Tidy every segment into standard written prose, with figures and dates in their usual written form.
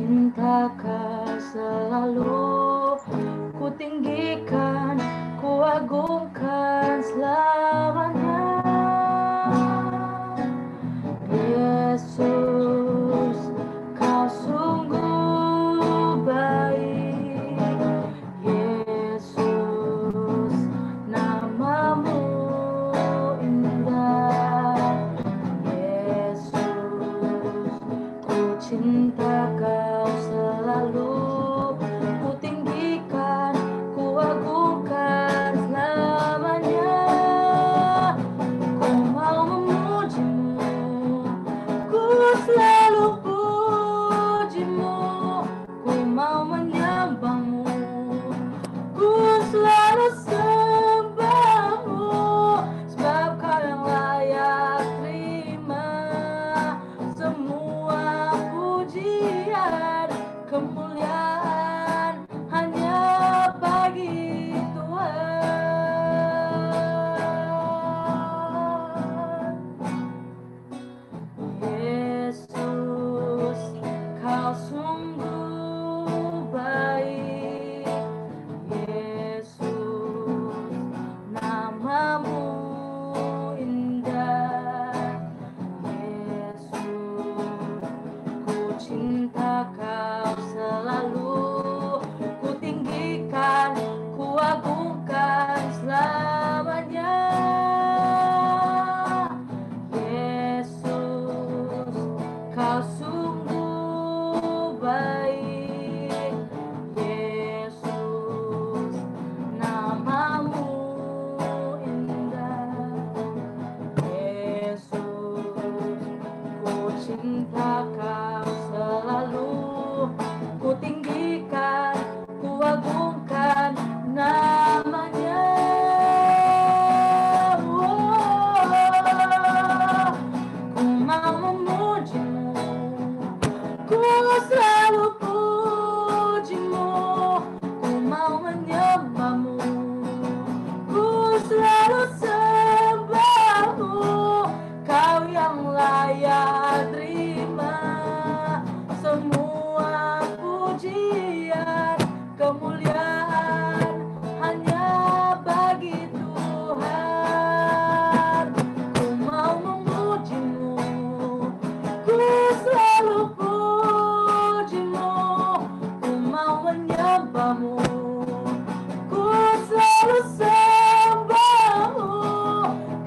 cinta Kau selalu, ku tinggikan, ku agungkan selamanya. Yesus, Kau sungguh baik. Yesus, namamu indah. Yesus, ku cinta Kau selalu, ku tinggikan, ku agungkan selamanya. Ku mau memujimu, ku selalu pujimu, ku mau menyembahmu, ku selalu sembahmu, sebab Kau yang layak terima semua pujian, kemuliaan hanya bagi Tuhan. Yesus, Kau sungguh baik. Yesus, namamu indah. Yesus, ku cinta Kau selalu, ku tinggikan, ku agungkan selamanya. Yesus, Kau sungguh baik. Yesus, namamu indah. Yesus, ku cinta Kau selalu, ku tinggikan, ku agungkan namanya. Ku mau memujimu, ku selalu pujimu, ku mau menyembahmu, ku selalu sembahmu. Kau yang layak terima semua pujian, kemuliaan hanya bagi Tuhan. Ku mau memujimu, ku selalu pujimu, ku mau menyembahmu, ku selalu sembahmu.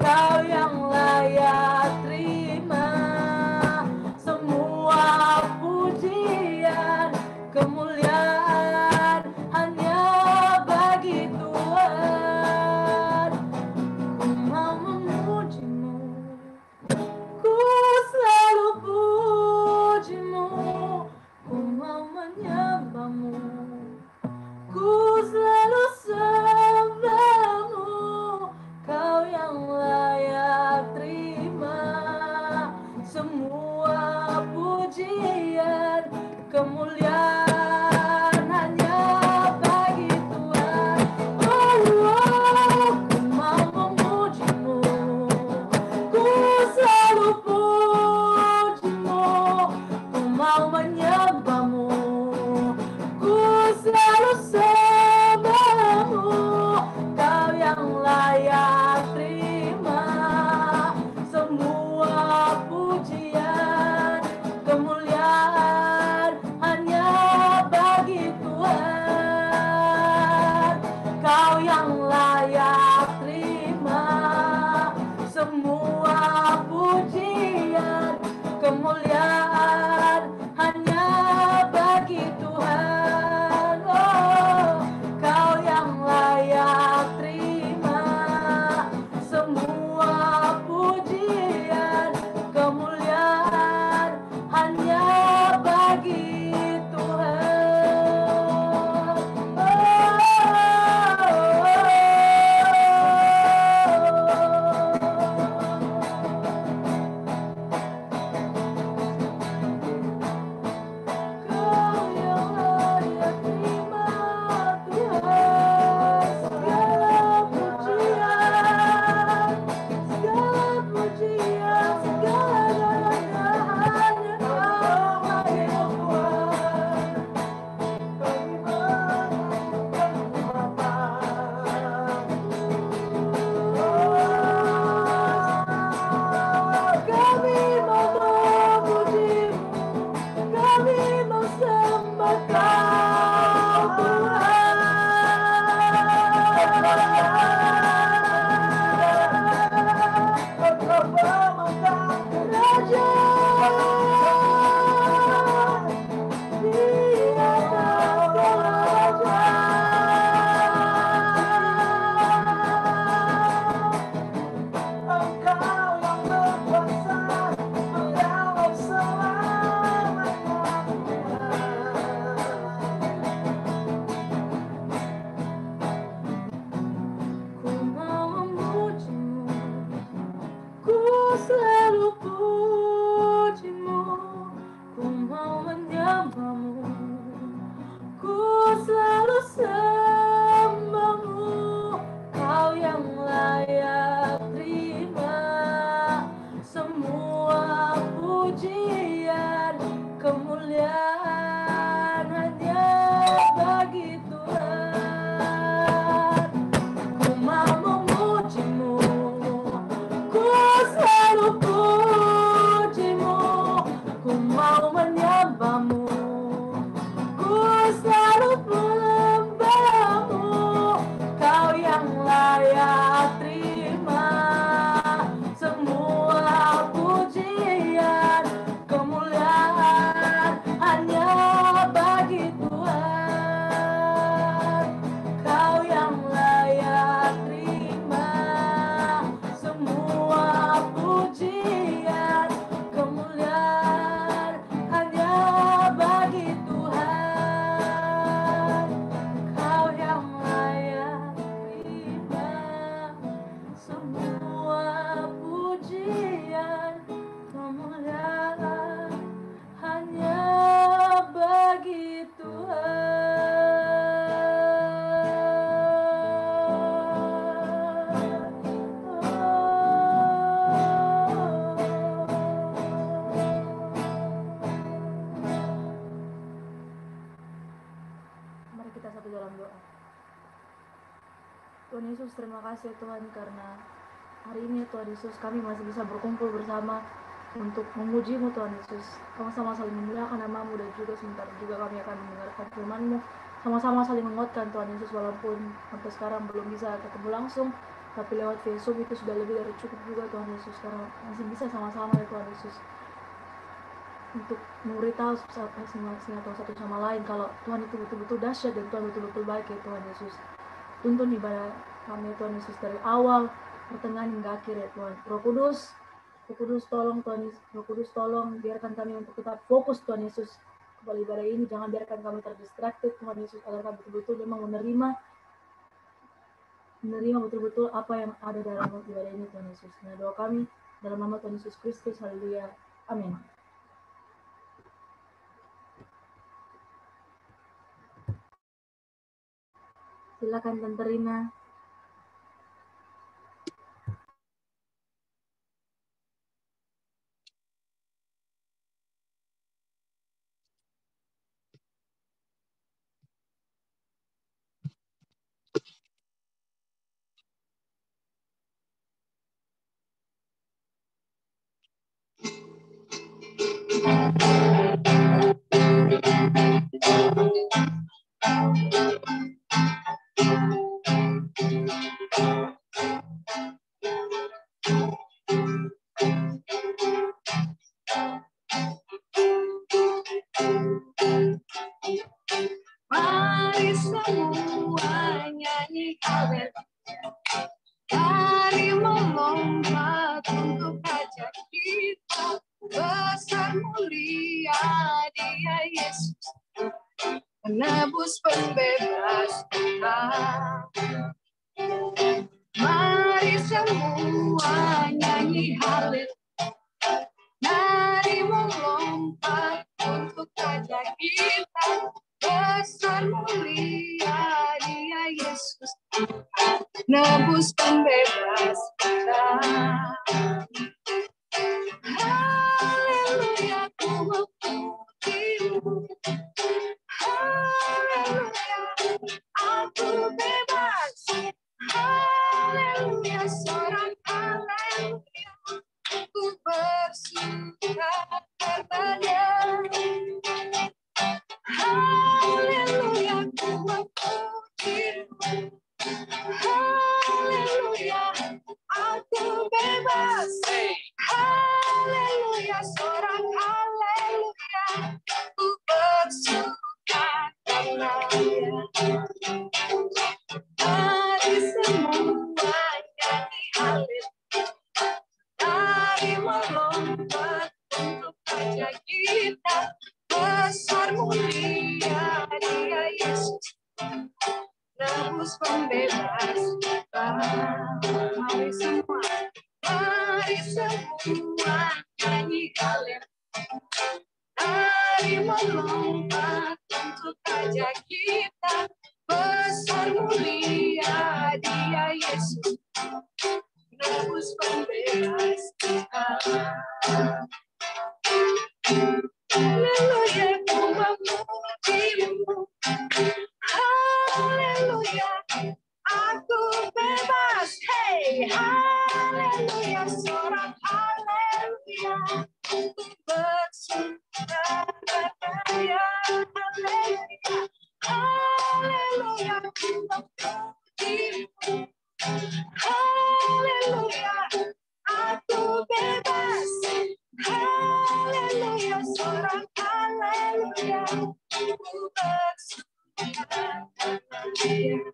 Kau yang layak terima semua pujian, kemuliaan hanya bagi Tuhan. Ku mau memujimu, ku selalu pujimu, ku mau menyembahmu, ku selalu sembahmu. Kau yang layak terima semua pujian, kemuliaan hanya bagi Tuhan. Ku mau memujimu, ku selalu pujimu, ku mau menyembahmu, ku selalu sembahmu. Kau yang layak terima semua pujian, kemuliaan hanya ke dalam doa. Tuhan Yesus, terima kasih Tuhan karena hari ini Tuhan Yesus kami masih bisa berkumpul bersama untuk memuji-Mu Tuhan Yesus. Sama-sama saling memuliakan nama-Mu dan juga sebentar juga kami akan mendengarkan firman-Mu. Sama-sama saling menguatkan Tuhan Yesus walaupun sampai sekarang belum bisa ketemu langsung. Tapi lewat Facebook itu sudah lebih dari cukup juga Tuhan Yesus. Karena masih bisa sama-sama ya Tuhan Yesus. Untuk memberitahu satu sama lain kalau Tuhan itu betul-betul dahsyat dan Tuhan betul-betul baik ya Tuhan Yesus. Tuntun ibadah kami Tuhan Yesus dari awal, pertengahan hingga akhir ya Tuhan. Roh Kudus tolong Tuhan Yesus. Roh Kudus tolong biarkan kami untuk tetap fokus Tuhan Yesus kepada ibadah ini. Jangan biarkan kami terdistraksi Tuhan Yesus agar kami betul-betul memang menerima betul-betul apa yang ada dalam ibadah ini Tuhan Yesus. Nah, doa kami dalam nama Tuhan Yesus Kristus. Haleluya. Amin. Silakan Tante Rina. Mari semua nyanyi haleluya. Mari melompat untuk ajak kita. Besar mulia Dia Yesus, menebus pembebas kita. Mari semua nyanyi haleluya. Mari melompat untuk ajak kita. Besar mulia Dia Yesus, nebus pembebas kita. Haleluya, ku memuji-Mu. Haleluya, aku bebas. Haleluya, seorang haleluya, ku bersuka karena-Nya. Haleluya, ku memuji-Mu. Haleluya, aku bebas. Haleluya, seorang haleluya, ku bersuka karena-Nya. Mari semua nyanyi haleluya. Mari melompat untuk ajak kita. Besar mulia Dia Yesus, nebus pembebas kita. Mari semua nyanyi haleluya. Mari melompat untuk ajak kita. Besar mulia Dia Yesus, nebus pembebas kita. Haleluya, ku memuji-Mu. Haleluya, aku bebas. Hey, haleluya, seorang haleluya, ku bersuka karena-Nya. Haleluya, haleluya, ku memuji-Mu. Haleluya, aku bebas. Haleluya, seorang haleluya, ku bersuka karena-Nya.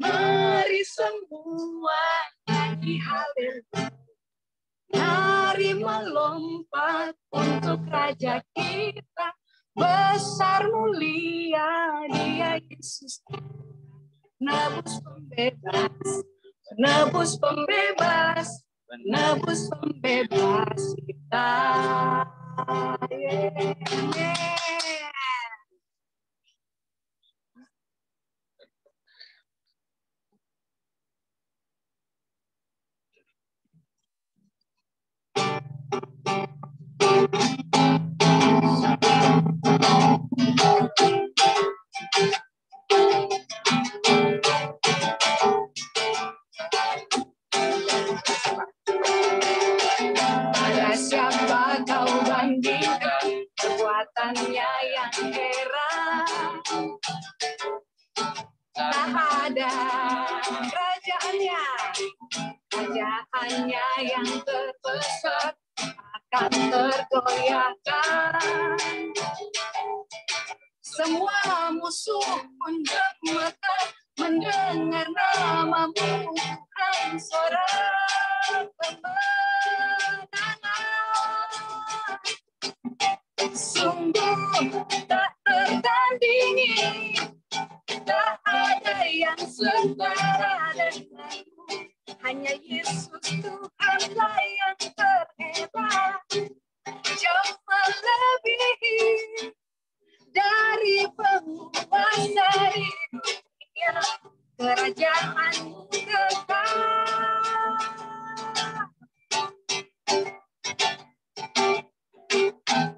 Mari semua nyanyi haleluya. Mari melompat untuk Raja kita. Besar mulia Dia Yesus, penebus pembebas, penebus pembebas, penebus pembebas kita. Pada siapa kau bandingkan perbuatannya yang heran? Tak ada kerajaannya yang terpesat akan tergoyahkan. Semua musuh pun gemetar mendengar namamu, Tuhan, suara kemenangan. Sungguh tak tertandingi, tak ada yang setara denganmu. Hanya Yesus Tuhanlah yang terhebat, jauh melebihi dari penguasa di dunia. Kerajaanmu kekal.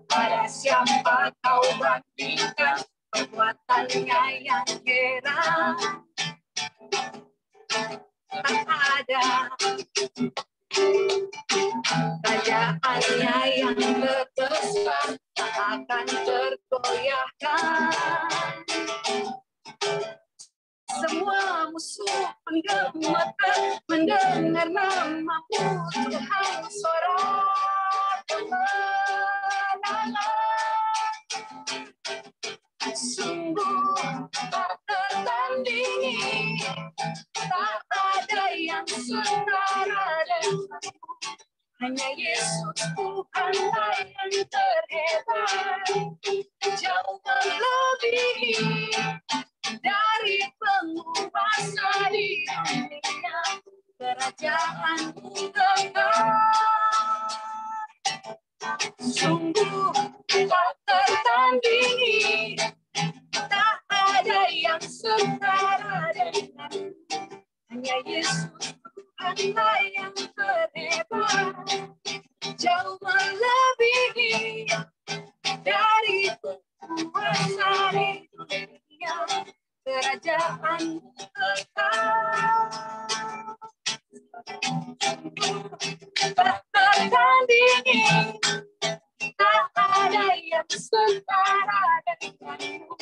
Pada siapa kau bandingkan perbuatannya yang heran? Tak ada kerajaannya yang terbesar tak akan tergoyahkan. Semua musuh menggemetar mendengar namamu, Tuhan, suara kemenangan. Sungguh tak tertandingi, tak ada yang setara denganmu. Hanya Yesus Tuhanlah yang terhebat, jauh melebihi dari penguasa di dunia. Kerajaanmu kekal. Sungguh tak tertandingi, tak ada yang setara denganmu. Hanya Yesus Tuhanlah yang terhebat, jauh melebihi dari penguasa di dunia. Kerajaanmu kekal. Tak tertandingi, tak ada yang setara denganmu.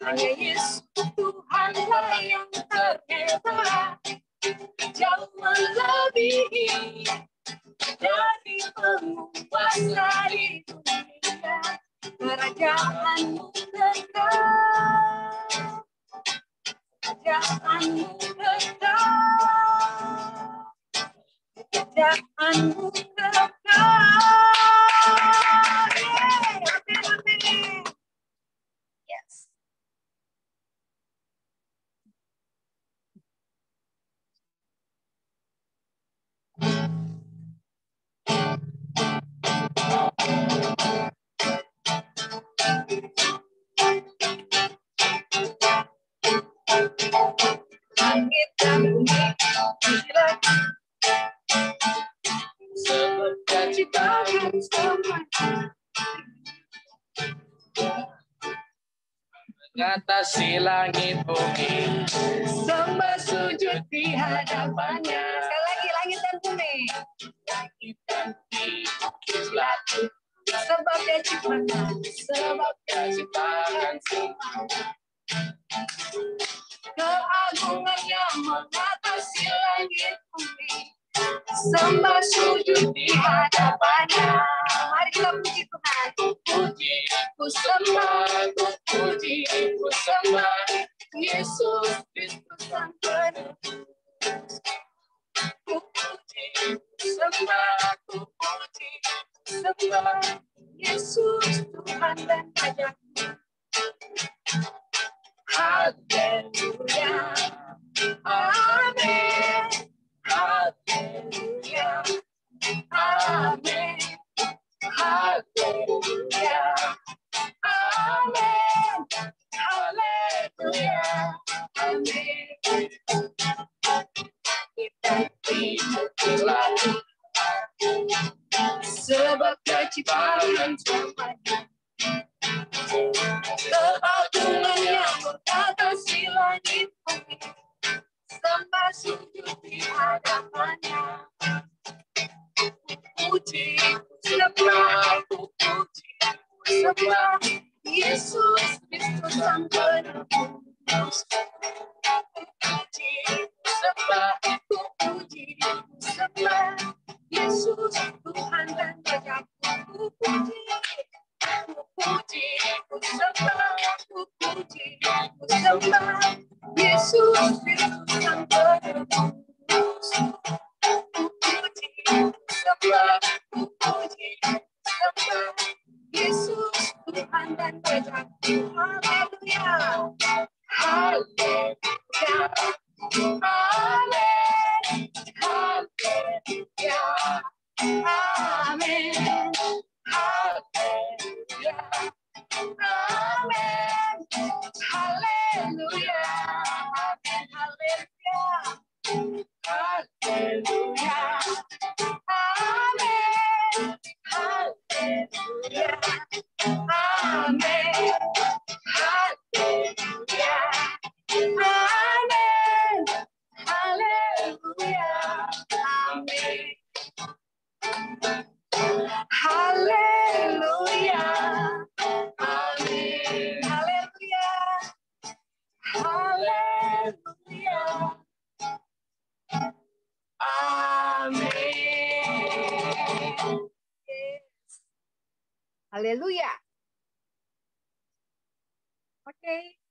Hanya Yesus Tuhanlah yang terhebat, jauh melebihi dari penguasa di dunia. Kerajaanmu kekal. Kerajaanmu kekal. Kerajaanmu kekal. Yes. Langit dan bumi gila, semoga ciptaan semuanya. Mengatasi langit bumi, Sembah sujud di hadapannya. Sekali lagi, langit dan bumi. langit dan bumi selalu Sebab dia ciptakan, sebab ciptaan semuanya. keagungannya mengatasi langit bumi. Sembah sujud di hadapannya. Mari kita puji Tuhan. Puji, Ku sembah, ku puji, ku sembah Yesus Kristus Sang Penebus. Ku puji, sembah, ku puji, sembah Yesus Tuhan dan Rajaku. Haleluya, amin. Haleluya, amin. Haleluya, sebab keciptaan selamanya. Keagungannya mengatasi langit bumi, sembah sujud di hadapannya. Puji, sembah, puji, sembah Yesus Kristus Sang Penebus. Puji, sembah, puji, sembah Yesus Tuhan dan Rajaku. Puji, puji, sembah, puji, sembah Yesus Kristus Sang Penebus. Puji, sembah, puji, sembah Yesus Tuhan dan Rajaku. Haleluya, haleluya, haleluya, amin, haleluya, amin, haleluya, amin, haleluya, haleluya, amin, haleluya, amin, haleluya, amin, haleluya, amin, haleluya, amin, haleluya, haleluya, amin. Haleluya. Oke.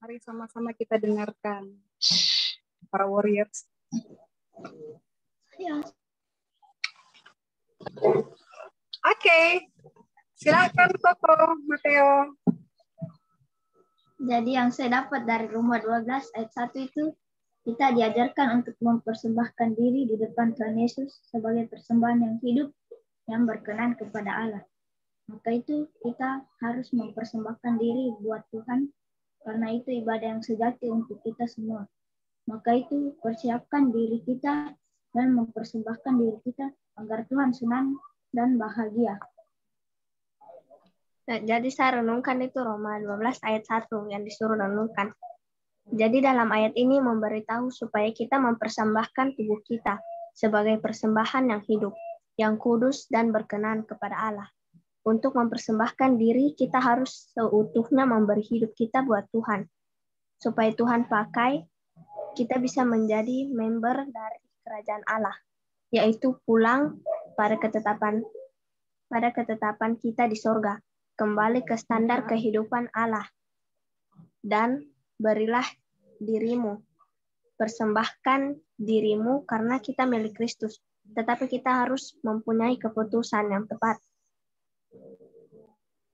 Mari sama-sama kita dengarkan para warriors. Ya. Oke. Silakan Koko, Mateo. Jadi yang saya dapat dari Roma 12 ayat 1 itu, kita diajarkan untuk mempersembahkan diri di depan Tuhan Yesus sebagai persembahan yang hidup, yang berkenan kepada Allah. Maka itu kita harus mempersembahkan diri buat Tuhan, karena itu ibadah yang sejati untuk kita semua. Maka itu persiapkan diri kita dan mempersembahkan diri kita agar Tuhan senang dan bahagia. Nah, jadi saya renungkan itu Roma 12 ayat 1 yang disuruh renungkan. Jadi dalam ayat ini memberitahu supaya kita mempersembahkan tubuh kita sebagai persembahan yang hidup, yang kudus dan berkenan kepada Allah. Untuk mempersembahkan diri, kita harus seutuhnya memberi hidup kita buat Tuhan. Supaya Tuhan pakai, kita bisa menjadi member dari kerajaan Allah, yaitu pulang pada ketetapan kita di sorga, kembali ke standar kehidupan Allah. Dan berilah dirimu, persembahkan dirimu karena kita milik Kristus. Tetapi kita harus mempunyai keputusan yang tepat.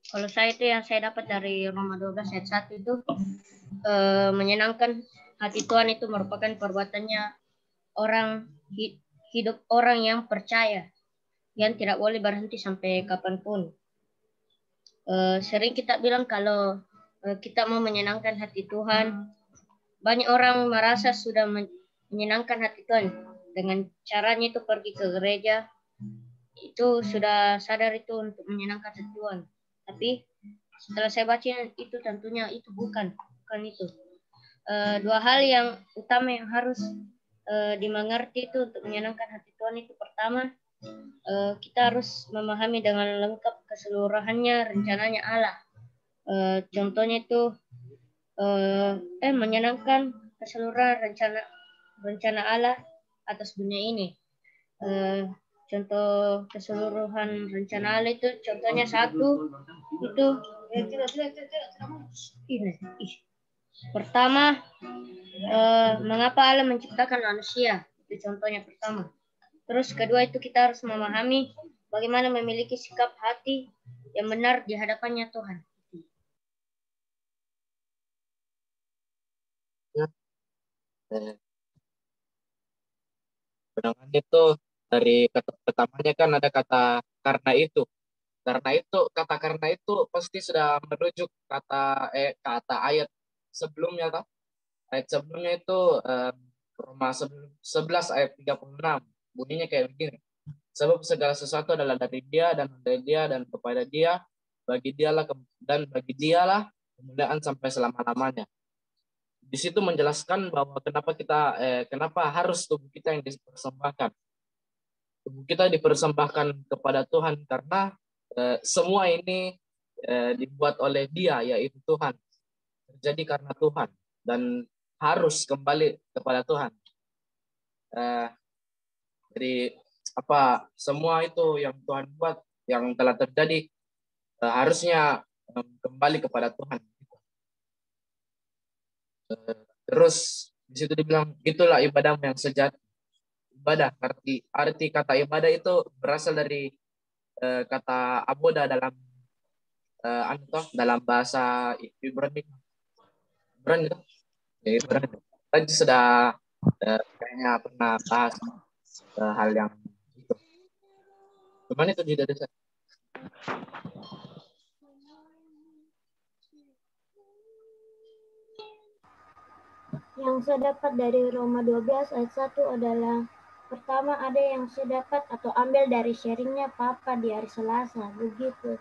Kalau saya itu yang saya dapat dari Roma 12 ayat 1 itu, menyenangkan hati Tuhan itu merupakan perbuatannya hidup orang yang percaya, yang tidak boleh berhenti sampai kapanpun. Sering kita bilang kalau kita mau menyenangkan hati Tuhan, banyak orang merasa sudah menyenangkan hati Tuhan dengan caranya itu pergi ke gereja, itu sudah sadar itu untuk menyenangkan hati Tuhan. Tapi setelah saya baca itu tentunya itu bukan itu. Dua hal yang utama yang harus dimengerti itu untuk menyenangkan hati Tuhan itu, pertama, kita harus memahami dengan lengkap keseluruhannya rencananya Allah. Contohnya itu menyenangkan keseluruhan rencana Allah atas dunia ini. Contoh keseluruhan rencana Allah itu, contohnya satu itu ini. Pertama, mengapa Allah menciptakan manusia? Itu contohnya pertama. Terus kedua itu kita harus memahami bagaimana memiliki sikap hati yang benar di hadapannya Tuhan. Penangan itu dari kata pertamanya kan ada kata karena itu. Karena itu pasti sudah merujuk kata ayat sebelumnya kan? Ayat sebelumnya itu Roma 11 ayat 36. Bunyinya kayak begini. Sebab segala sesuatu adalah dari Dia dan dari Dia dan kepada Dia, bagi Dialah kemuliaan sampai selama-lamanya. Di situ menjelaskan bahwa kenapa harus tubuh kita yang dipersembahkan. Tubuh kita dipersembahkan kepada Tuhan karena semua ini dibuat oleh Dia, yaitu Tuhan. Terjadi karena Tuhan dan harus kembali kepada Tuhan. Jadi semua itu yang Tuhan buat, yang telah terjadi, harusnya kembali kepada Tuhan. Terus di situ dibilang, itulah ibadahmu yang sejati. Ibadah, arti kata ibadah itu berasal dari kata aboda dalam bahasa Ibrani. Ibrani. Tadi sudah kayaknya pernah bahas hal yang itu. Cuman itu juga ada. Yang saya dapat dari Roma 12 ayat 1 adalah, pertama ada yang saya dapat atau ambil dari sharingnya Papa di hari Selasa, begitu.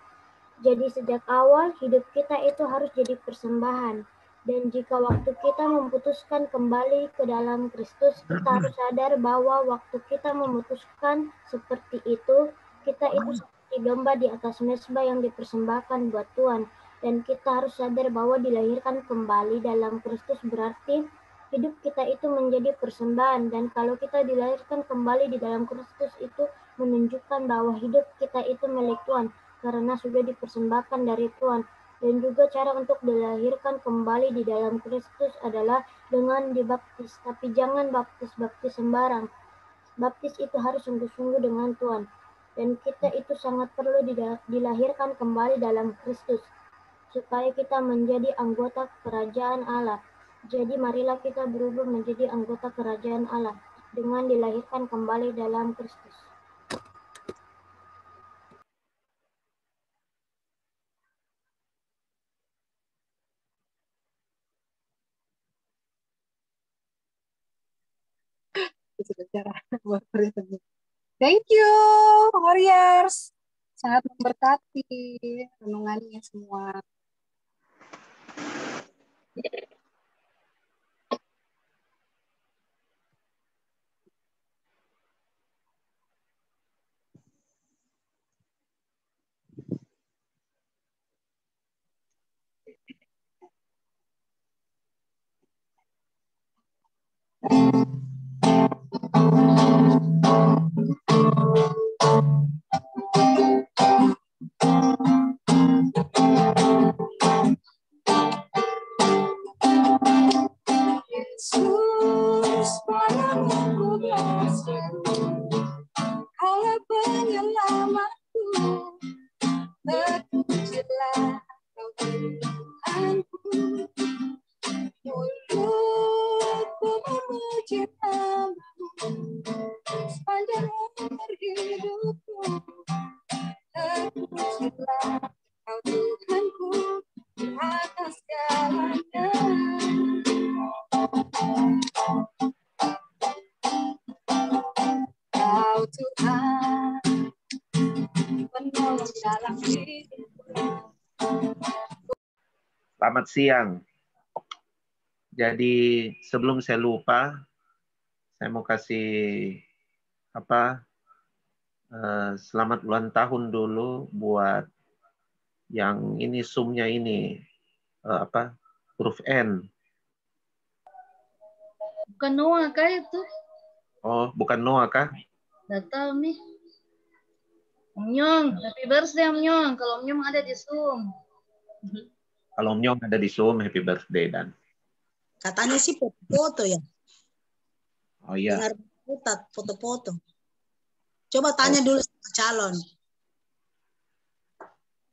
Jadi sejak awal hidup kita itu harus jadi persembahan. Dan jika waktu kita memutuskan kembali ke dalam Kristus, kita harus sadar bahwa waktu kita memutuskan seperti itu, kita itu seperti domba di atas mezbah yang dipersembahkan buat Tuhan. Dan kita harus sadar bahwa dilahirkan kembali dalam Kristus berarti hidup kita itu menjadi persembahan, dan kalau kita dilahirkan kembali di dalam Kristus itu menunjukkan bahwa hidup kita itu milik Tuhan karena sudah dipersembahkan dari Tuhan. Dan juga cara untuk dilahirkan kembali di dalam Kristus adalah dengan dibaptis, tapi jangan baptis sembarang. Baptis itu harus sungguh-sungguh dengan Tuhan, dan kita itu sangat perlu dilahirkan kembali dalam Kristus supaya kita menjadi anggota kerajaan Allah. Jadi marilah kita berubah menjadi anggota kerajaan Allah dengan dilahirkan kembali dalam Kristus. Thank you, Warriors. Sangat memberkati renungannya semua. Yesus, padamu ku berseru, Kaulah penyelamatku, terpujilah Kau Tuhanku. Mulutku memuji nama-Mu sepanjang umur hidupku, terpujilah Kau Tuhanku di atas segalanya. Kau Tuhan, penolong dalam hidupku. Selamat siang. Jadi sebelum saya lupa, saya mau kasih selamat ulang tahun dulu buat yang ini Zoom-nya ini huruf N. Bukan Noah kah itu? Oh, bukan Noah kah? Nggak tahu nih. Om Nyong, happy birthday Om Nyong. Kalau Om Nyong ada di Zoom. Kalau Om Nyong ada di Zoom, happy birthday dan. Katanya sih foto-foto ya. Oh iya. Dengar foto-foto. Coba tanya dulu sama calon.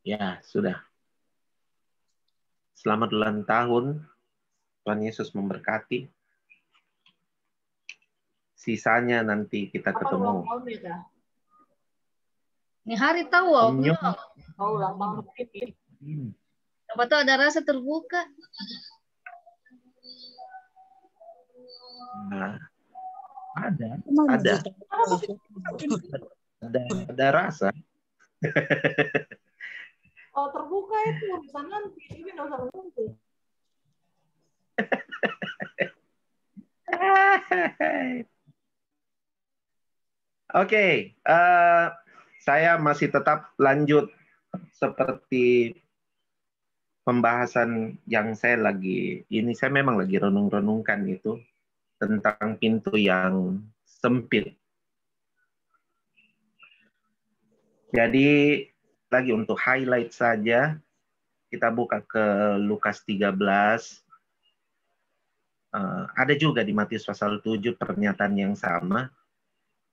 Ya, sudah. Selamat ulang tahun. Tuhan Yesus memberkati. Sisanya nanti kita ketemu. Ini hari tahu Om Nyong. Oh, ulang tahun. Coba tahu ada rasa terbuka. Nah, ada. Ada rasa. Oh, terbuka itu urusan nanti. Ini nggak usah menunggu. Oke, saya masih tetap lanjut seperti pembahasan yang saya memang lagi renung-renungkan itu tentang pintu yang sempit. Jadi lagi untuk highlight saja, kita buka ke Lukas 13. Ada juga di Matius pasal 7 pernyataan yang sama.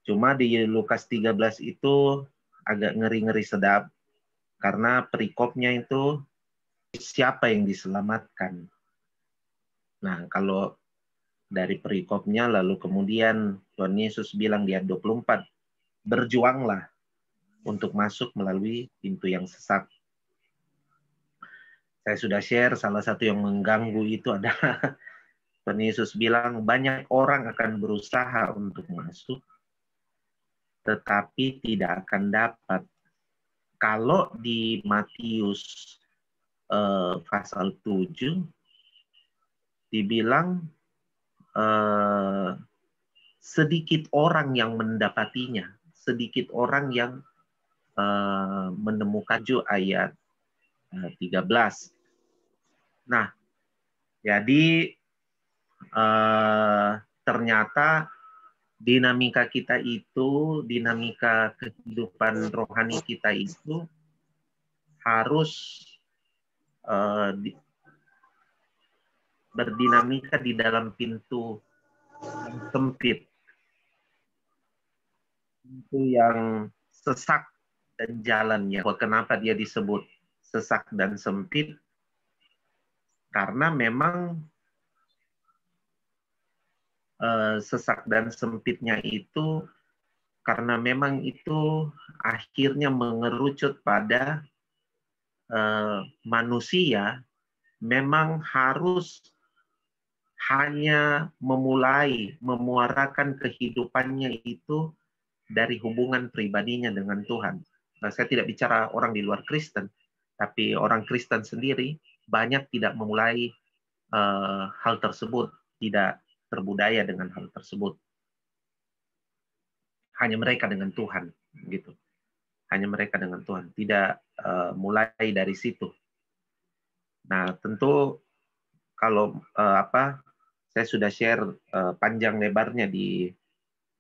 Cuma di Lukas 13 itu agak ngeri-ngeri sedap. Karena perikopnya itu siapa yang diselamatkan. Nah, kalau dari perikopnya lalu kemudian Tuhan Yesus bilang di ayat 24, berjuanglah untuk masuk melalui pintu yang sesak. Saya sudah share, salah satu yang mengganggu itu adalah Tuhan Yesus bilang banyak orang akan berusaha untuk masuk, tetapi tidak akan dapat. Kalau di Matius pasal 7, dibilang sedikit orang yang mendapatinya, sedikit orang yang menemukan ayat 13. Nah, jadi ternyata dinamika kita itu, dinamika kehidupan rohani kita itu harus berdinamika di dalam pintu yang sempit, pintu yang sesak dan jalannya. Kenapa dia disebut sesak dan sempit? Karena memang sesak dan sempitnya itu karena memang itu akhirnya mengerucut pada manusia memang harus hanya memuarakan kehidupannya itu dari hubungan pribadinya dengan Tuhan. Nah, saya tidak bicara orang di luar Kristen, tapi orang Kristen sendiri banyak tidak memulai hal tersebut, tidak terbudaya dengan hal tersebut. Hanya mereka dengan Tuhan, gitu. Hanya mereka dengan Tuhan, tidak mulai dari situ. Nah, tentu kalau saya sudah share panjang lebarnya di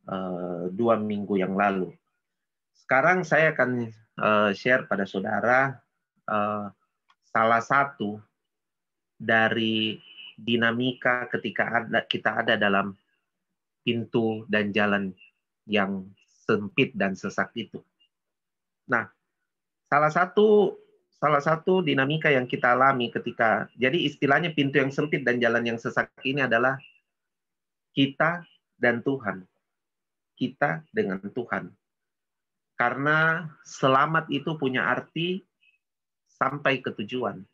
2 minggu yang lalu. Sekarang saya akan share pada saudara salah satu dari dinamika ketika kita ada dalam pintu dan jalan yang sempit dan sesak itu. Nah, salah satu dinamika yang kita alami ketika, jadi istilahnya pintu yang sempit dan jalan yang sesak ini adalah kita dan Tuhan. Kita dengan Tuhan. Karena selamat itu punya arti sampai ke tujuan.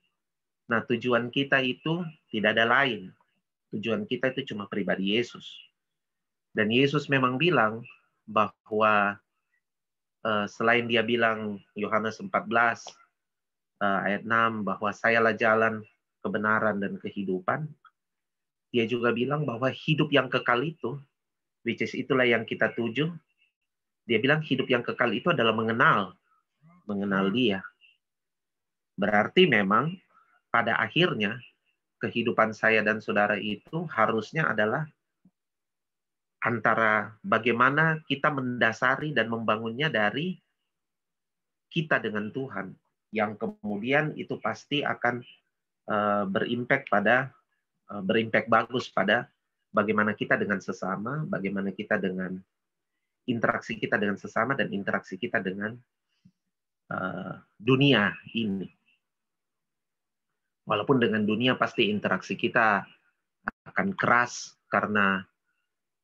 Nah, tujuan kita itu tidak ada lain. Tujuan kita itu cuma pribadi Yesus. Dan Yesus memang bilang bahwa selain dia bilang Yohanes 14 ayat 6 bahwa sayalah jalan, kebenaran, dan kehidupan, dia juga bilang bahwa hidup yang kekal itu, which is itulah yang kita tuju, dia bilang hidup yang kekal itu adalah mengenal dia. Berarti memang pada akhirnya kehidupan saya dan saudara itu harusnya adalah antara bagaimana kita mendasari dan membangunnya dari kita dengan Tuhan, yang kemudian itu pasti akan berimpact bagus pada bagaimana kita dengan sesama, bagaimana kita dengan interaksi kita dengan sesama, dan interaksi kita dengan dunia ini. Walaupun dengan dunia pasti interaksi kita akan keras karena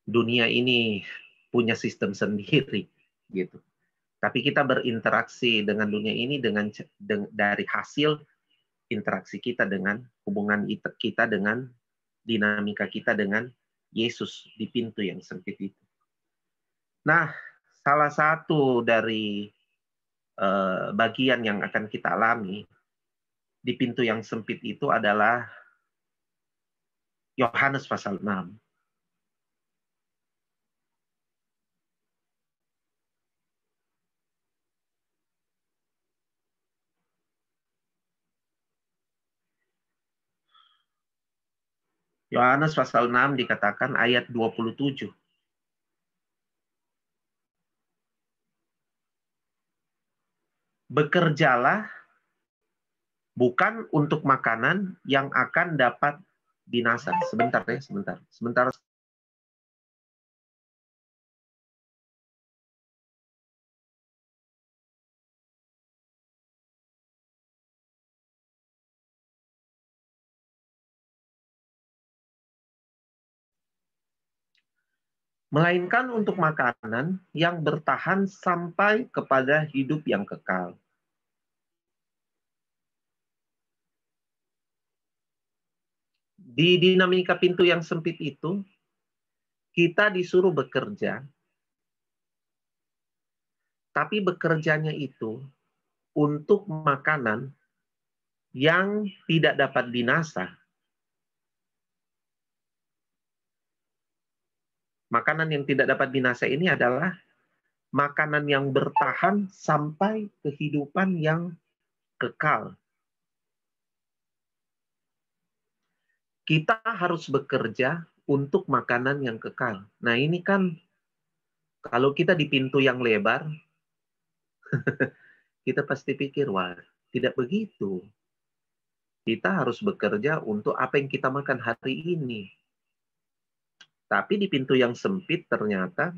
dunia ini punya sistem sendiri, gitu. Tapi kita berinteraksi dengan dunia ini dari hasil interaksi kita dengan hubungan kita dengan dinamika kita dengan Yesus di pintu yang sempit itu. Nah, salah satu dari bagian yang akan kita alami di pintu yang sempit itu adalah Yohanes pasal 6. Yohanes pasal 6 dikatakan ayat 27. Bekerjalah bukan untuk makanan yang akan dapat binasa. Sebentar ya, sebentar. Sebentar. Melainkan untuk makanan yang bertahan sampai kepada hidup yang kekal. Di dinamika pintu yang sempit itu, kita disuruh bekerja, tapi bekerjanya itu untuk makanan yang tidak dapat binasa. Makanan yang tidak dapat binasa ini adalah makanan yang bertahan sampai kehidupan yang kekal. Kita harus bekerja untuk makanan yang kekal. Nah, ini kan kalau kita di pintu yang lebar, kita pasti pikir, wah, tidak begitu. Kita harus bekerja untuk apa yang kita makan hari ini. Tapi di pintu yang sempit ternyata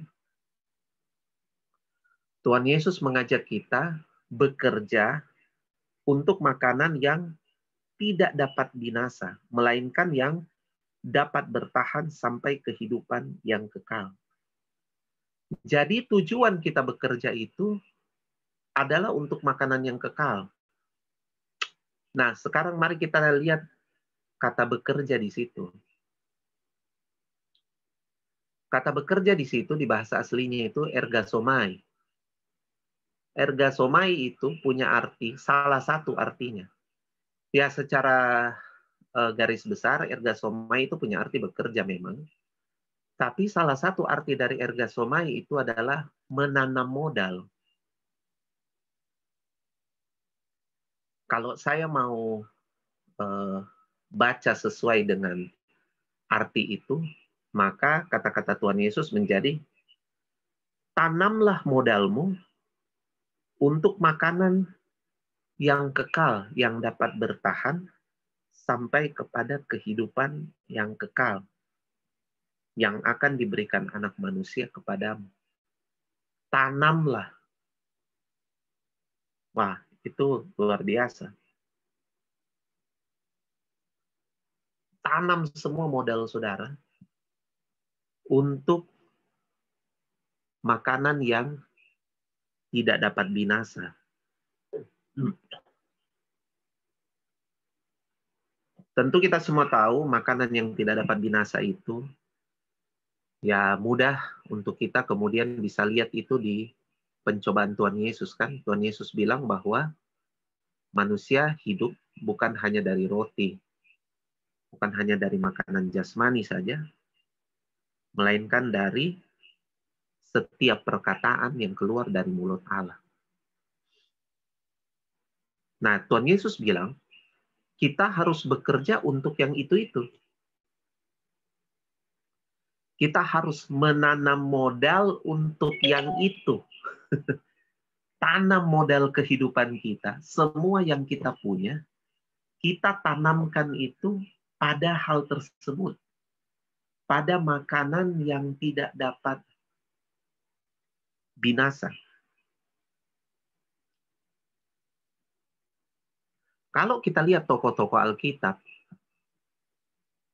Tuhan Yesus mengajak kita bekerja untuk makanan yang tidak dapat binasa, melainkan yang dapat bertahan sampai kehidupan yang kekal. Jadi tujuan kita bekerja itu adalah untuk makanan yang kekal. Nah, sekarang mari kita lihat kata bekerja di situ. Kata bekerja di situ di bahasa aslinya itu ergasomai. Ergasomai itu punya arti, salah satu artinya. Ya, secara garis besar, ergasomai itu punya arti bekerja memang. Tapi salah satu arti dari ergasomai itu adalah menanam modal. Kalau saya mau baca sesuai dengan arti itu, maka kata-kata Tuhan Yesus menjadi, tanamlah modalmu untuk makanan yang kekal, yang dapat bertahan sampai kepada kehidupan yang kekal, yang akan diberikan anak manusia kepadamu. Tanamlah. Wah, itu luar biasa. Tanam semua modal saudara untuk makanan yang tidak dapat binasa. Tentu kita semua tahu makanan yang tidak dapat binasa itu ya mudah untuk kita kemudian bisa lihat itu di pencobaan Tuhan Yesus kan. Tuhan Yesus bilang bahwa manusia hidup bukan hanya dari roti, bukan hanya dari makanan jasmani saja, melainkan dari setiap perkataan yang keluar dari mulut Allah. Nah, Tuhan Yesus bilang, kita harus bekerja untuk yang itu-itu. Kita harus menanam modal untuk yang itu. Tanam modal kehidupan kita. Semua yang kita punya, kita tanamkan itu pada hal tersebut. Pada makanan yang tidak dapat binasa. Kalau kita lihat tokoh-tokoh Alkitab,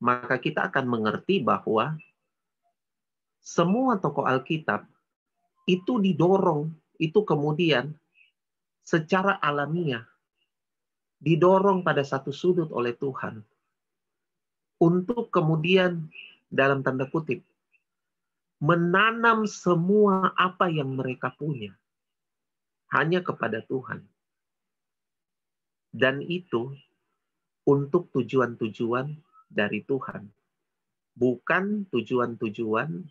maka kita akan mengerti bahwa semua tokoh Alkitab itu didorong, itu kemudian secara alamiah didorong pada satu sudut oleh Tuhan untuk kemudian dalam tanda kutip menanam semua apa yang mereka punya hanya kepada Tuhan. Dan itu untuk tujuan-tujuan dari Tuhan. Bukan tujuan-tujuan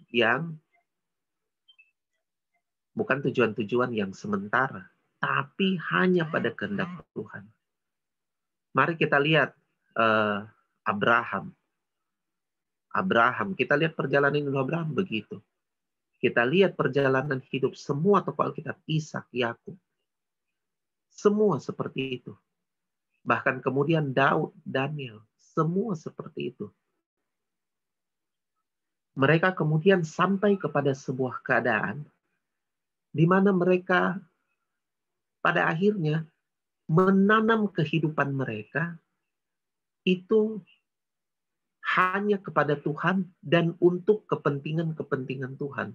yang sementara, tapi hanya pada kehendak Tuhan. Mari kita lihat Abraham. Kita lihat perjalanan hidup Abraham begitu. Kita lihat perjalanan hidup semua tokoh Alkitab, Ishak, Yakub. Semua seperti itu. Bahkan kemudian Daud, Daniel, semua seperti itu. Mereka kemudian sampai kepada sebuah keadaan di mana mereka pada akhirnya menanam kehidupan mereka itu hanya kepada Tuhan dan untuk kepentingan-kepentingan Tuhan.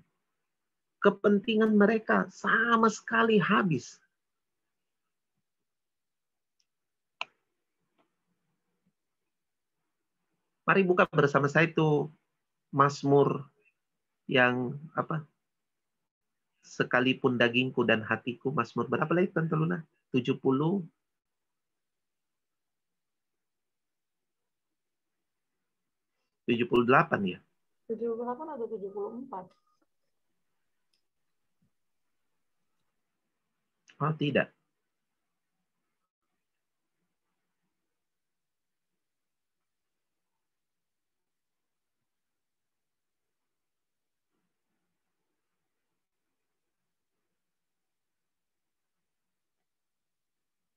Kepentingan mereka sama sekali habis. Mari buka bersama saya itu Mazmur yang apa? Sekalipun dagingku dan hatiku. Mazmur berapa lagi Tante Luna? 70. 78 ya? 78 atau 74? Oh, tidak.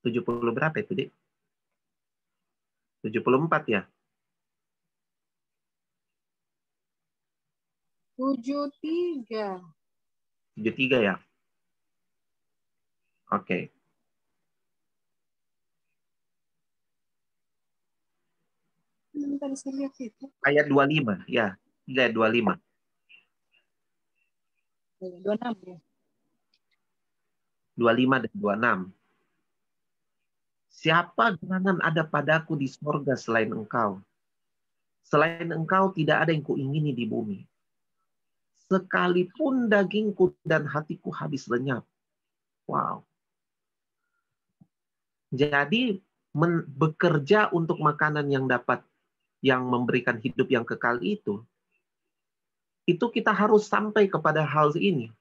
Tujuh puluh berapa itu, Dik? 74 ya? 73. 73 ya? Oke. Tadi saya lihat itu. Ayat 25, ya. Ayat 25. 26 ya. 25 dan 26. Siapa gerangan ada padaku di sorga selain engkau? Selain engkau tidak ada yang kuingini di bumi. Sekalipun dagingku dan hatiku habis lenyap. Wow. Jadi bekerja untuk makanan yang memberikan hidup yang kekal itu kita harus sampai kepada hal ini.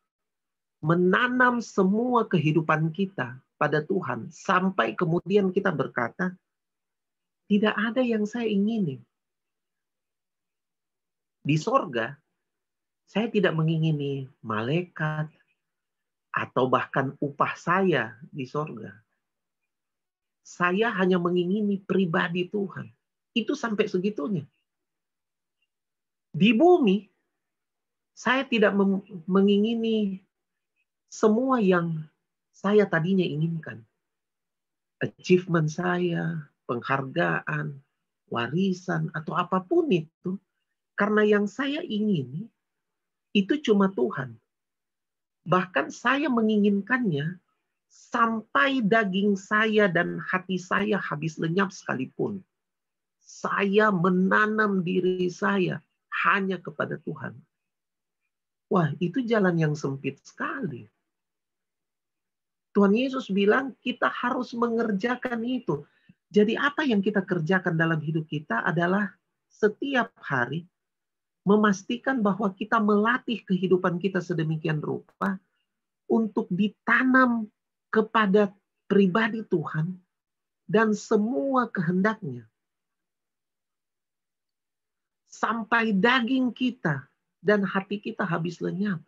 Menanam semua kehidupan kita pada Tuhan sampai kemudian kita berkata, tidak ada yang saya ingini. Di sorga, saya tidak mengingini malaikat atau bahkan upah saya di sorga. Saya hanya mengingini pribadi Tuhan. Itu sampai segitunya. Di bumi, saya tidak mengingini semua yang saya tadinya inginkan. Achievement saya, penghargaan, warisan, atau apapun itu. Karena yang saya ingini, itu cuma Tuhan. Bahkan saya menginginkannya sampai daging saya dan hati saya habis lenyap sekalipun. Saya menanam diri saya hanya kepada Tuhan. Wah, itu jalan yang sempit sekali. Tuhan Yesus bilang kita harus mengerjakan itu. Jadi apa yang kita kerjakan dalam hidup kita adalah setiap hari memastikan bahwa kita melatih kehidupan kita sedemikian rupa untuk ditanam kepada pribadi Tuhan dan semua kehendaknya. Sampai daging kita dan hati kita habis lenyap.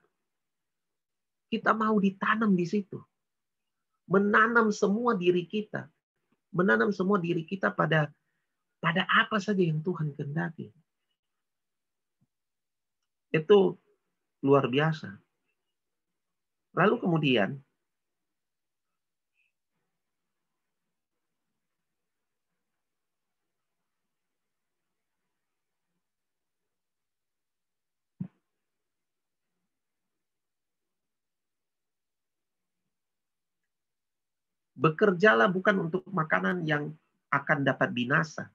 Kita mau ditanam di situ. Menanam semua diri kita. Menanam semua diri kita pada apa saja yang Tuhan kehendaki. Itu luar biasa. Lalu kemudian, bekerjalah bukan untuk makanan yang akan dapat binasa.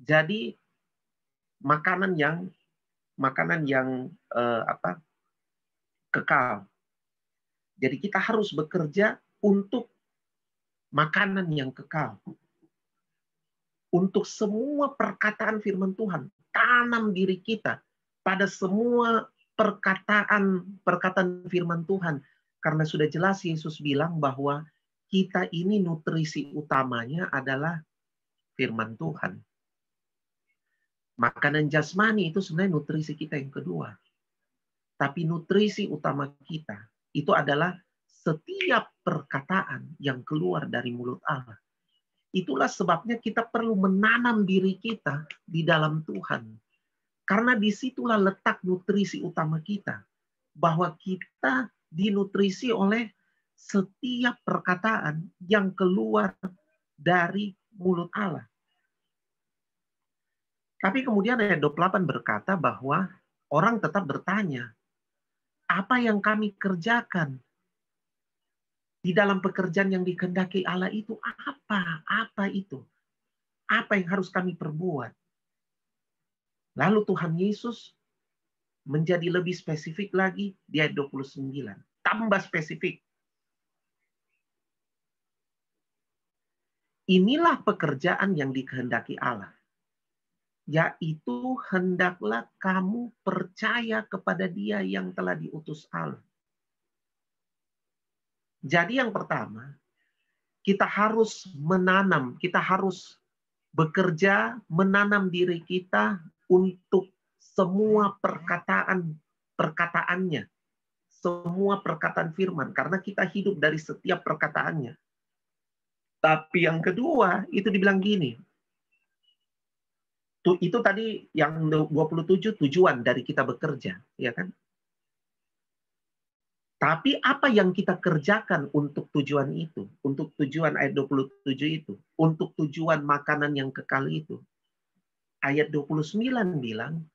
Jadi, makanan yang makanan yang kekal. Jadi kita harus bekerja untuk makanan yang kekal. Untuk semua perkataan firman Tuhan, tanam diri kita pada semua perkataan firman Tuhan. Karena sudah jelas Yesus bilang bahwa kita ini nutrisi utamanya adalah firman Tuhan. Makanan jasmani itu sebenarnya nutrisi kita yang kedua. Tapi nutrisi utama kita itu adalah setiap perkataan yang keluar dari mulut Allah. Itulah sebabnya kita perlu menanam diri kita di dalam Tuhan. Karena disitulah letak nutrisi utama kita. Bahwa kita dinutrisi oleh setiap perkataan yang keluar dari mulut Allah. Tapi kemudian ayat 28 berkata bahwa orang tetap bertanya, apa yang kami kerjakan di dalam pekerjaan yang dikehendaki Allah itu apa? Apa itu? Apa yang harus kami perbuat? Lalu Tuhan Yesus menjadi lebih spesifik lagi di ayat 29. Tambah spesifik. Inilah pekerjaan yang dikehendaki Allah. Yaitu hendaklah kamu percaya kepada Dia yang telah diutus Allah. Jadi yang pertama, kita harus menanam, kita harus bekerja, menanam diri kita untuk semua perkataannya, semua perkataan firman, karena kita hidup dari setiap perkataannya. Tapi yang kedua, itu dibilang gini, itu tadi yang 27 tujuan dari kita bekerja, ya kan? Tapi apa yang kita kerjakan untuk tujuan itu? Untuk tujuan ayat 27 itu. Untuk tujuan makanan yang kekal itu. Ayat 29 bilang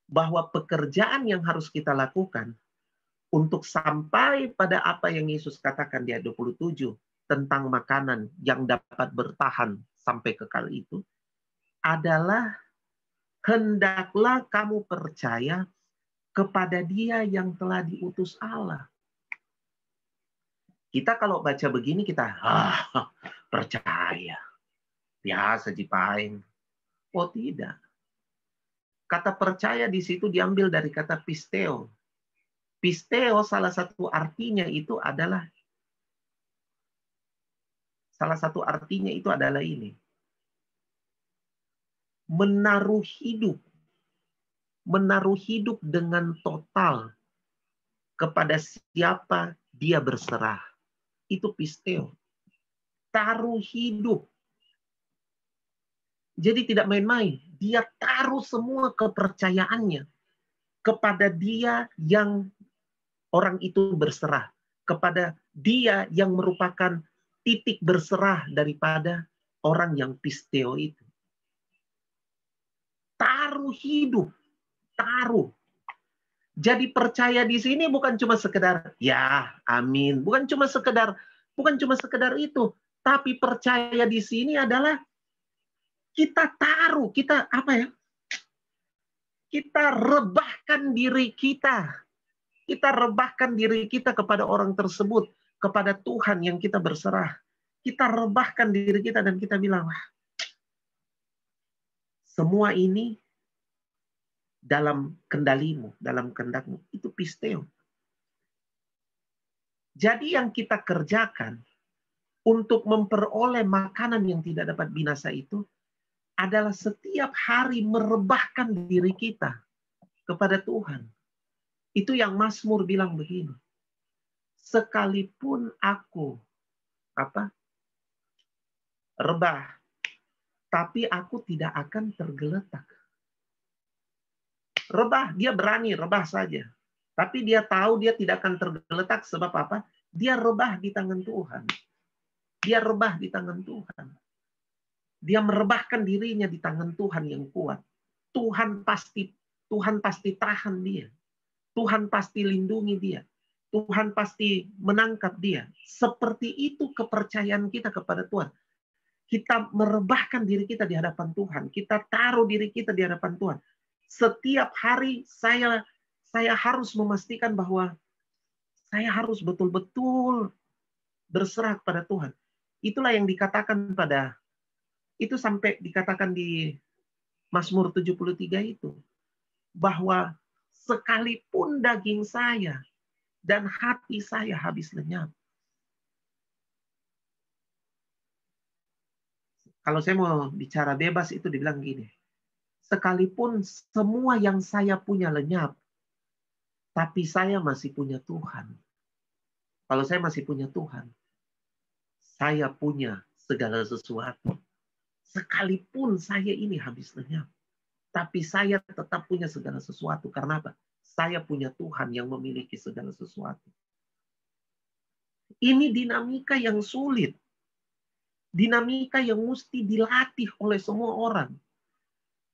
bahwa pekerjaan yang harus kita lakukan untuk sampai pada apa yang Yesus katakan di ayat 27 tentang makanan yang dapat bertahan sampai kekal itu adalah hendaklah kamu percaya kepada Dia yang telah diutus Allah. Kita kalau baca begini kita percaya. Biasa Jipain. Oh tidak. Kata percaya di situ diambil dari kata pisteo. Pisteo salah satu artinya itu adalah ini. Menaruh hidup. Menaruh hidup dengan total kepada siapa dia berserah. Itu pisteo. Taruh hidup. Jadi tidak main-main. Dia taruh semua kepercayaannya kepada Dia yang orang itu berserah. Kepada Dia yang merupakan titik berserah daripada orang yang pisteo itu. Taruh hidup. Taruh. Jadi percaya di sini bukan cuma sekedar ya, amin. Bukan cuma sekedar itu. Tapi percaya di sini adalah kita taruh, kita rebahkan diri kita. Kita rebahkan diri kita kepada orang tersebut, kepada Tuhan yang kita berserah. Kita rebahkan diri kita dan kita bilang, semua ini dalam kendalimu, dalam kehendakmu. Itu pisteo. Jadi yang kita kerjakan untuk memperoleh makanan yang tidak dapat binasa itu adalah setiap hari merebahkan diri kita kepada Tuhan. Itu yang Mazmur bilang begini. Sekalipun aku rebah, tapi aku tidak akan tergeletak. Rebah, dia berani rebah saja. Tapi dia tahu dia tidak akan tergeletak sebab apa? Dia rebah di tangan Tuhan. Dia rebah di tangan Tuhan. Dia merebahkan dirinya di tangan Tuhan yang kuat. Tuhan pasti tahan dia. Tuhan pasti lindungi dia. Tuhan pasti menangkap dia. Seperti itu kepercayaan kita kepada Tuhan. Kita merebahkan diri kita di hadapan Tuhan. Kita taruh diri kita di hadapan Tuhan. Setiap hari saya harus memastikan bahwa saya harus betul-betul berserah kepada Tuhan. Itulah yang dikatakan itu sampai dikatakan di Mazmur 73 itu. Bahwa sekalipun daging saya dan hati saya habis lenyap. Kalau saya mau bicara bebas itu dibilang gini. Sekalipun semua yang saya punya lenyap, tapi saya masih punya Tuhan. Kalau saya masih punya Tuhan, saya punya segala sesuatu. Sekalipun saya ini habis lenyap, tapi saya tetap punya segala sesuatu. Karena apa? Saya punya Tuhan yang memiliki segala sesuatu. Ini dinamika yang sulit. Dinamika yang mesti dilatih oleh semua orang.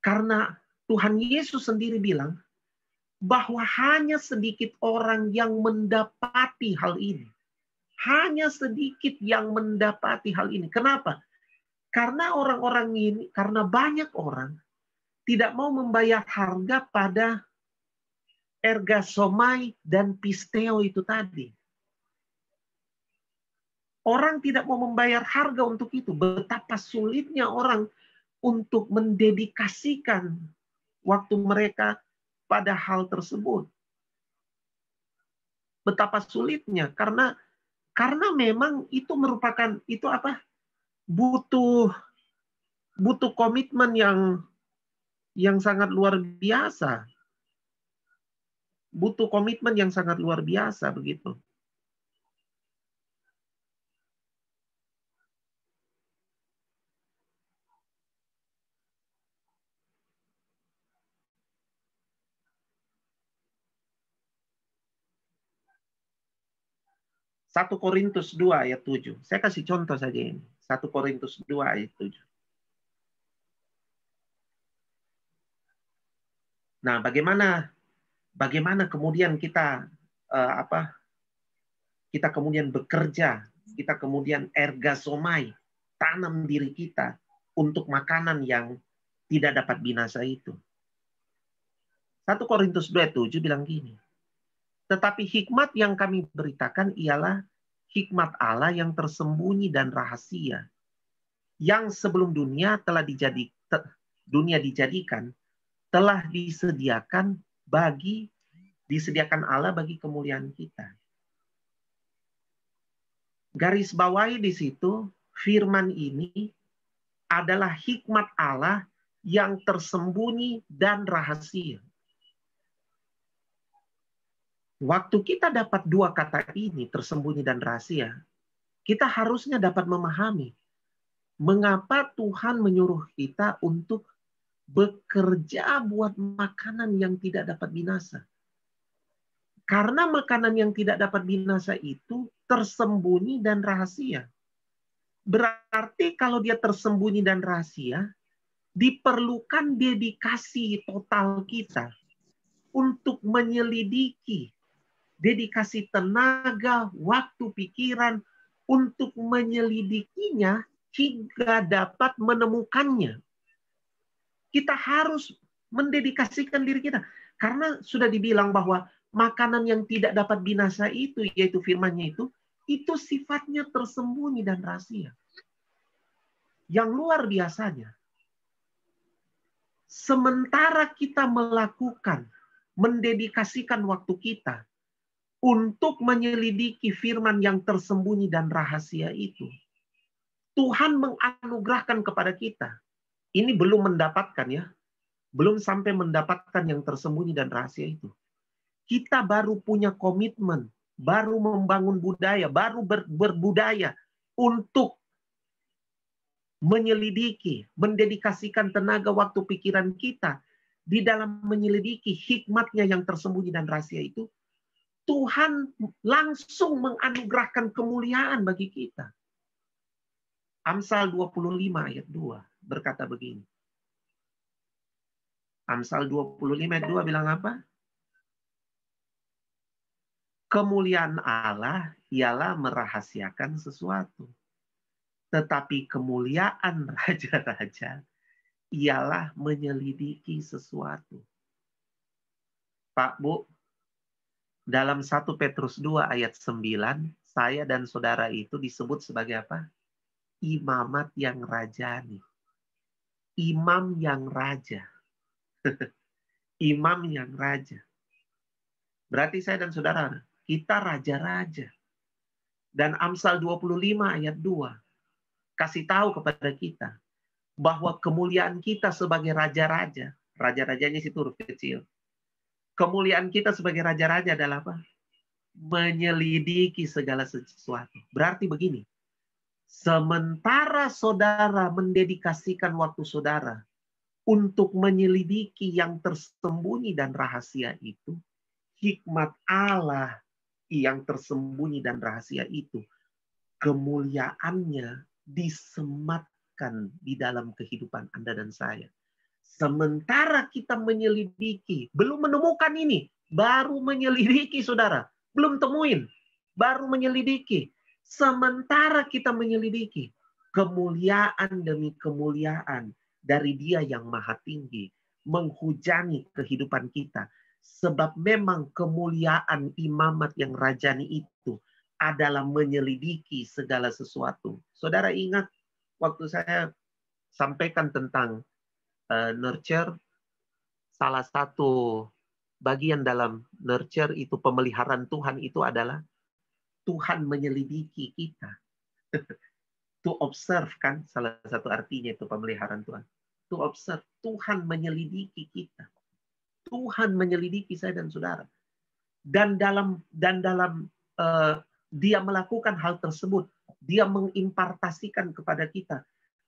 Karena Tuhan Yesus sendiri bilang bahwa hanya sedikit orang yang mendapati hal ini. Hanya sedikit yang mendapati hal ini. Kenapa? Karena orang-orang ini, karena banyak orang tidak mau membayar harga pada ergasomai dan pisteo itu tadi. Orang tidak mau membayar harga untuk itu. Betapa sulitnya orang untuk mendedikasikan waktu mereka pada hal tersebut. Betapa sulitnya karena memang itu merupakan butuh komitmen yang sangat luar biasa. Butuh komitmen yang sangat luar biasa begitu. 1 Korintus 2 ayat 7. Saya kasih contoh saja ini. 1 Korintus 2 ayat 7. Nah, bagaimana kemudian kita kita kemudian bekerja, kita kemudian ergasomai, tanam diri kita untuk makanan yang tidak dapat binasa itu. 1 Korintus 2:7 bilang gini. Tetapi hikmat yang kami beritakan ialah hikmat Allah yang tersembunyi dan rahasia, yang sebelum dunia dijadikan, telah disediakan Allah bagi kemuliaan kita. Garis bawahi di situ, firman ini adalah hikmat Allah yang tersembunyi dan rahasia. Waktu kita dapat dua kata ini, tersembunyi dan rahasia, kita harusnya dapat memahami mengapa Tuhan menyuruh kita untuk bekerja buat makanan yang tidak dapat binasa. Karena makanan yang tidak dapat binasa itu tersembunyi dan rahasia. Berarti kalau dia tersembunyi dan rahasia, diperlukan dedikasi total kita untuk menyelidiki. Dedikasi tenaga, waktu, pikiran untuk menyelidikinya hingga dapat menemukannya. Kita harus mendedikasikan diri kita. Karena sudah dibilang bahwa makanan yang tidak dapat binasa itu, yaitu firman-Nya itu sifatnya tersembunyi dan rahasia. Yang luar biasanya. Sementara kita mendedikasikan waktu kita untuk menyelidiki firman yang tersembunyi dan rahasia itu, Tuhan menganugerahkan kepada kita. Ini belum mendapatkan ya. Belum sampai mendapatkan yang tersembunyi dan rahasia itu. Kita baru punya komitmen, baru membangun budaya, baru berbudaya untuk menyelidiki, mendedikasikan tenaga, waktu, pikiran kita di dalam menyelidiki hikmat-Nya yang tersembunyi dan rahasia itu. Tuhan langsung menganugerahkan kemuliaan bagi kita. Amsal 25 ayat 2 berkata begini. Amsal 25 ayat 2 bilang apa? Kemuliaan Allah ialah merahasiakan sesuatu. Tetapi kemuliaan raja-raja ialah menyelidiki sesuatu. Pak, Bu, dalam 1 Petrus 2 ayat 9, saya dan saudara itu disebut sebagai apa? Imamat yang rajani. Imam yang raja. Imam yang raja. Berarti saya dan saudara, kita raja-raja. Dan Amsal 25 ayat 2 kasih tahu kepada kita bahwa kemuliaan kita sebagai raja-raja, raja-rajanya situ huruf kecil. Kemuliaan kita sebagai raja-raja adalah apa? Menyelidiki segala sesuatu. Berarti begini, sementara saudara mendedikasikan waktu saudara untuk menyelidiki yang tersembunyi dan rahasia itu, hikmat Allah yang tersembunyi dan rahasia itu, kemuliaannya disematkan di dalam kehidupan Anda dan saya. Sementara kita menyelidiki, belum menemukan ini, baru menyelidiki, saudara. Belum temuin, baru menyelidiki. Sementara kita menyelidiki, kemuliaan demi kemuliaan dari Dia yang Maha Tinggi menghujani kehidupan kita. Sebab memang kemuliaan imamat yang rajani itu adalah menyelidiki segala sesuatu. Saudara ingat waktu saya sampaikan tentang nurture, salah satu bagian dalam nurture itu pemeliharaan Tuhan itu adalah Tuhan menyelidiki kita. To observe kan salah satu artinya itu pemeliharaan Tuhan. To observe, Tuhan menyelidiki kita. Tuhan menyelidiki saya dan saudara. Dan dalam Dia melakukan hal tersebut, Dia mengimpartasikan kepada kita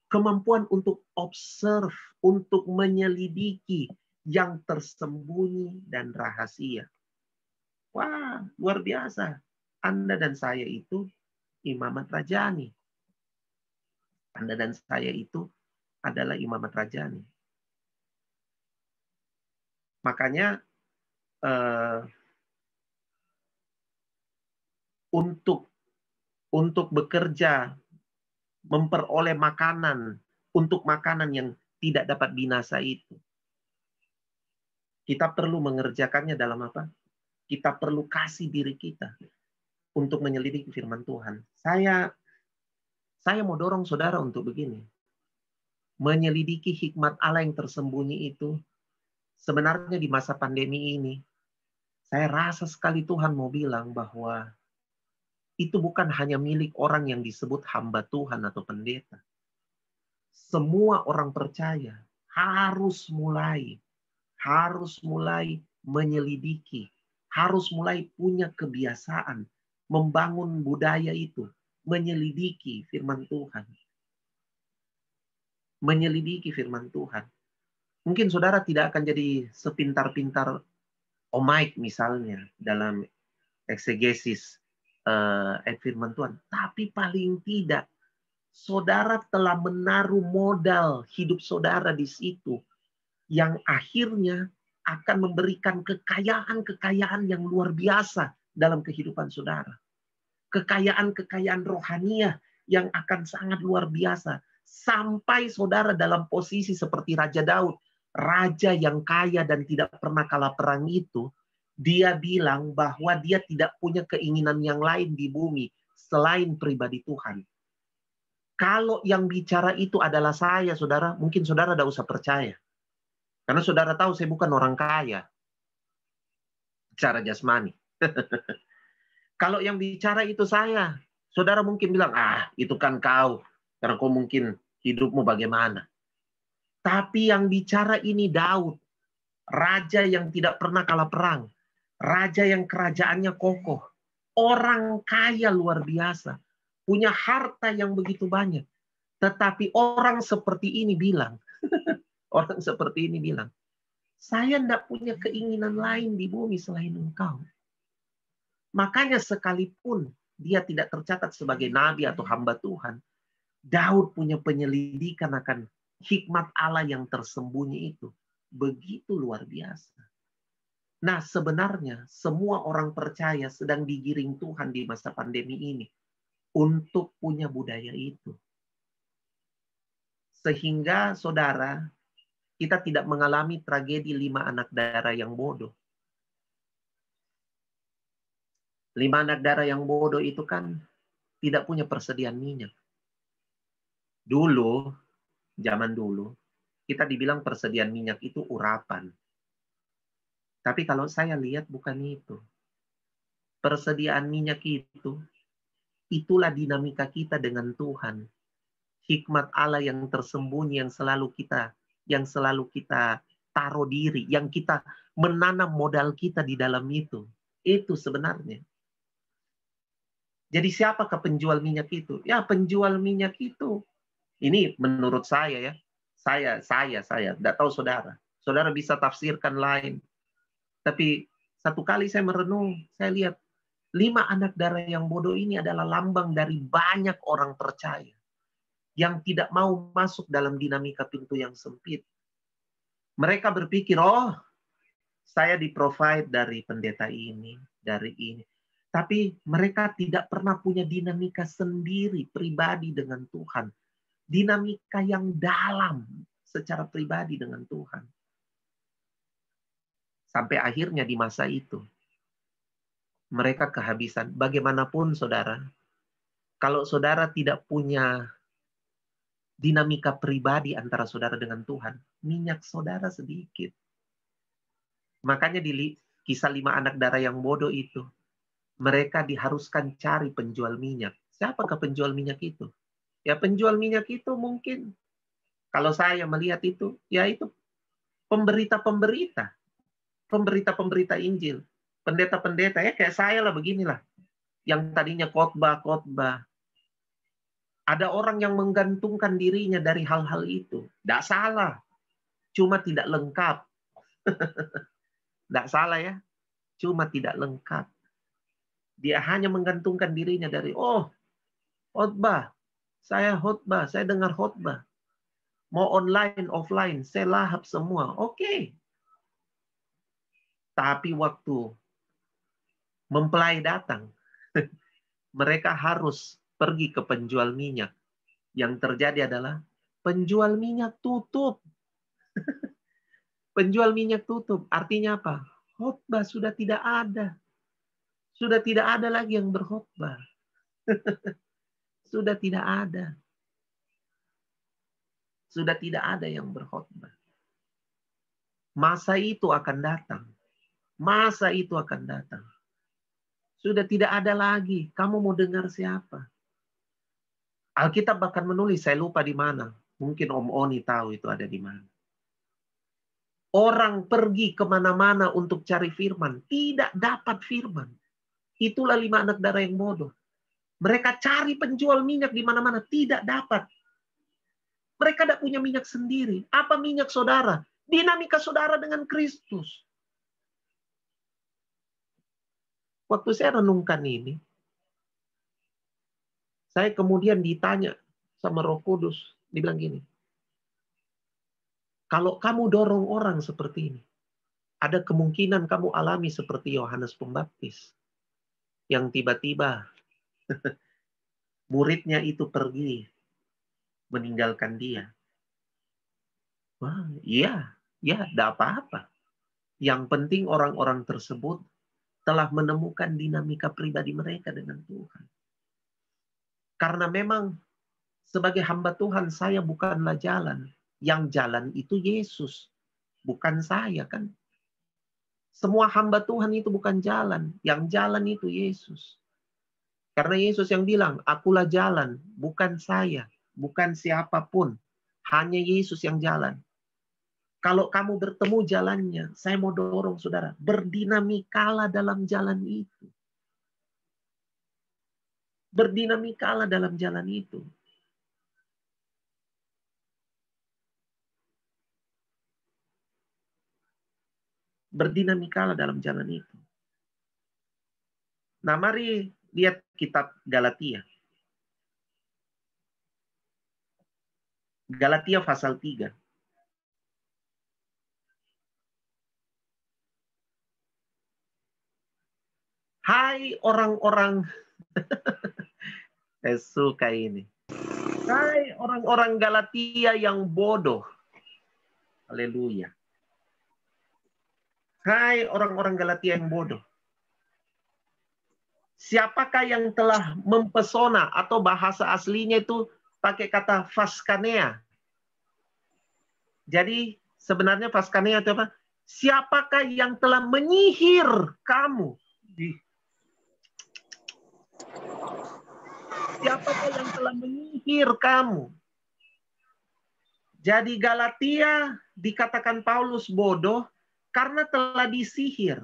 kemampuan untuk observe, untuk menyelidiki yang tersembunyi dan rahasia. Wah, luar biasa. Anda dan saya itu imamat rajani. Anda dan saya itu adalah imamat rajani. Makanya untuk bekerja, memperoleh makanan, untuk makanan yang tidak dapat binasa itu, kita perlu mengerjakannya dalam apa? Kita perlu kasih diri kita untuk menyelidiki firman Tuhan. Saya mau dorong saudara untuk begini. Menyelidiki hikmat Allah yang tersembunyi itu, sebenarnya di masa pandemi ini, saya rasa sekali Tuhan mau bilang bahwa itu bukan hanya milik orang yang disebut hamba Tuhan atau pendeta. Semua orang percaya harus mulai menyelidiki, harus mulai punya kebiasaan, membangun budaya itu, menyelidiki firman Tuhan. Menyelidiki firman Tuhan. Mungkin saudara tidak akan jadi sepintar-pintar Mike misalnya dalam eksegesis firman Tuhan. Tapi paling tidak, saudara telah menaruh modal hidup saudara di situ yang akhirnya akan memberikan kekayaan-kekayaan yang luar biasa dalam kehidupan saudara. Kekayaan-kekayaan rohaniah yang akan sangat luar biasa. Sampai saudara dalam posisi seperti Raja Daud, raja yang kaya dan tidak pernah kalah perang itu, dia bilang bahwa dia tidak punya keinginan yang lain di bumi selain pribadi Tuhan. Kalau yang bicara itu adalah saya, saudara, mungkin saudara tidak usah percaya. Karena saudara tahu saya bukan orang kaya secara jasmani. Kalau yang bicara itu saya, saudara mungkin bilang, itu kan kau. Karena kau mungkin hidupmu bagaimana. Tapi yang bicara ini Daud. Raja yang tidak pernah kalah perang. Raja yang kerajaannya kokoh. Orang kaya luar biasa. Punya harta yang begitu banyak. Tetapi orang seperti ini bilang, saya tidak punya keinginan lain di bumi selain engkau. Makanya sekalipun dia tidak tercatat sebagai nabi atau hamba Tuhan, Daud punya penyelidikan akan hikmat Allah yang tersembunyi itu. Begitu luar biasa. Nah, sebenarnya semua orang percaya sedang digiring Tuhan di masa pandemi ini untuk punya budaya itu. Sehingga, saudara, kita tidak mengalami tragedi 5 anak darah yang bodoh. 5 anak darah yang bodoh itu kan tidak punya persediaan minyak. Dulu, zaman dulu, kita dibilang persediaan minyak itu urapan. Tapi kalau saya lihat bukan itu. Persediaan minyak itu, itulah dinamika kita dengan Tuhan. Hikmat Allah yang tersembunyi yang selalu kita taruh diri, yang kita menanam modal kita di dalam itu. Itu sebenarnya. Jadi siapakah penjual minyak itu? Ya, penjual minyak itu. Ini menurut saya ya. Saya tidak tahu saudara. Saudara bisa tafsirkan lain. Tapi satu kali saya merenung, saya lihat 5 anak darah yang bodoh ini adalah lambang dari banyak orang percaya yang tidak mau masuk dalam dinamika pintu yang sempit. Mereka berpikir, oh, saya di-provide dari pendeta ini, dari ini. Tapi mereka tidak pernah punya dinamika sendiri, pribadi dengan Tuhan. Dinamika yang dalam secara pribadi dengan Tuhan. Sampai akhirnya di masa itu, mereka kehabisan. Bagaimanapun saudara, kalau saudara tidak punya dinamika pribadi antara saudara dengan Tuhan, minyak saudara sedikit. Makanya di kisah 5 anak darah yang bodoh itu, mereka diharuskan cari penjual minyak. Siapakah penjual minyak itu? Ya penjual minyak itu mungkin, kalau saya melihat itu, ya itu pemberita-pemberita Injil, pendeta-pendeta, ya kayak saya lah beginilah, yang tadinya khotbah. Ada orang yang menggantungkan dirinya dari hal-hal itu. Tidak salah, cuma tidak lengkap. Tidak salah ya, cuma tidak lengkap. Dia hanya menggantungkan dirinya dari, khotbah, saya dengar khotbah. Mau online, offline, saya lahap semua. Oke. Tapi waktu mempelai datang, mereka harus pergi ke penjual minyak. Yang terjadi adalah penjual minyak tutup. Penjual minyak tutup. Artinya apa? Khotbah sudah tidak ada. Sudah tidak ada lagi yang berkhotbah. Sudah tidak ada. Sudah tidak ada yang berkhotbah. Masa itu akan datang. Masa itu akan datang. Sudah tidak ada lagi. Kamu mau dengar siapa? Alkitab bahkan menulis, saya lupa di mana. Mungkin Om Oni tahu itu ada di mana. Orang pergi kemana-mana untuk cari firman. Tidak dapat firman. Itulah 5 anak darah yang bodoh. Mereka cari penjual minyak di mana-mana. Tidak dapat. Mereka tidak punya minyak sendiri. Apa minyak saudara? Dinamika saudara dengan Kristus. Waktu saya renungkan ini, saya kemudian ditanya sama Roh Kudus. Dibilang gini, kalau kamu dorong orang seperti ini, ada kemungkinan kamu alami seperti Yohanes Pembaptis. Yang tiba-tiba muridnya itu pergi meninggalkan dia. Wah, iya, tidak apa-apa. Yang penting orang-orang tersebut telah menemukan dinamika pribadi mereka dengan Tuhan. Karena memang sebagai hamba Tuhan, saya bukanlah jalan. Yang jalan itu Yesus, bukan saya kan. Semua hamba Tuhan itu bukan jalan. Yang jalan itu Yesus. Karena Yesus yang bilang, akulah jalan, bukan saya, bukan siapapun. Hanya Yesus yang jalan. Kalau kamu bertemu jalannya, saya mau dorong saudara, berdinamikalah dalam jalan itu. Berdinamikalah dalam jalan itu. Berdinamikalah dalam jalan itu. Nah, mari lihat kitab Galatia. Galatia pasal 3. Hai orang-orang, saya suka ini. Hai orang-orang Galatia yang bodoh. Haleluya. Hai orang-orang Galatia yang bodoh. Siapakah yang telah mempesona, atau bahasa aslinya itu pakai kata faskanea. Jadi sebenarnya faskanea itu apa? Siapakah yang telah menyihir kamu? Siapakah yang telah menyihir kamu? Jadi Galatia dikatakan Paulus bodoh karena telah disihir.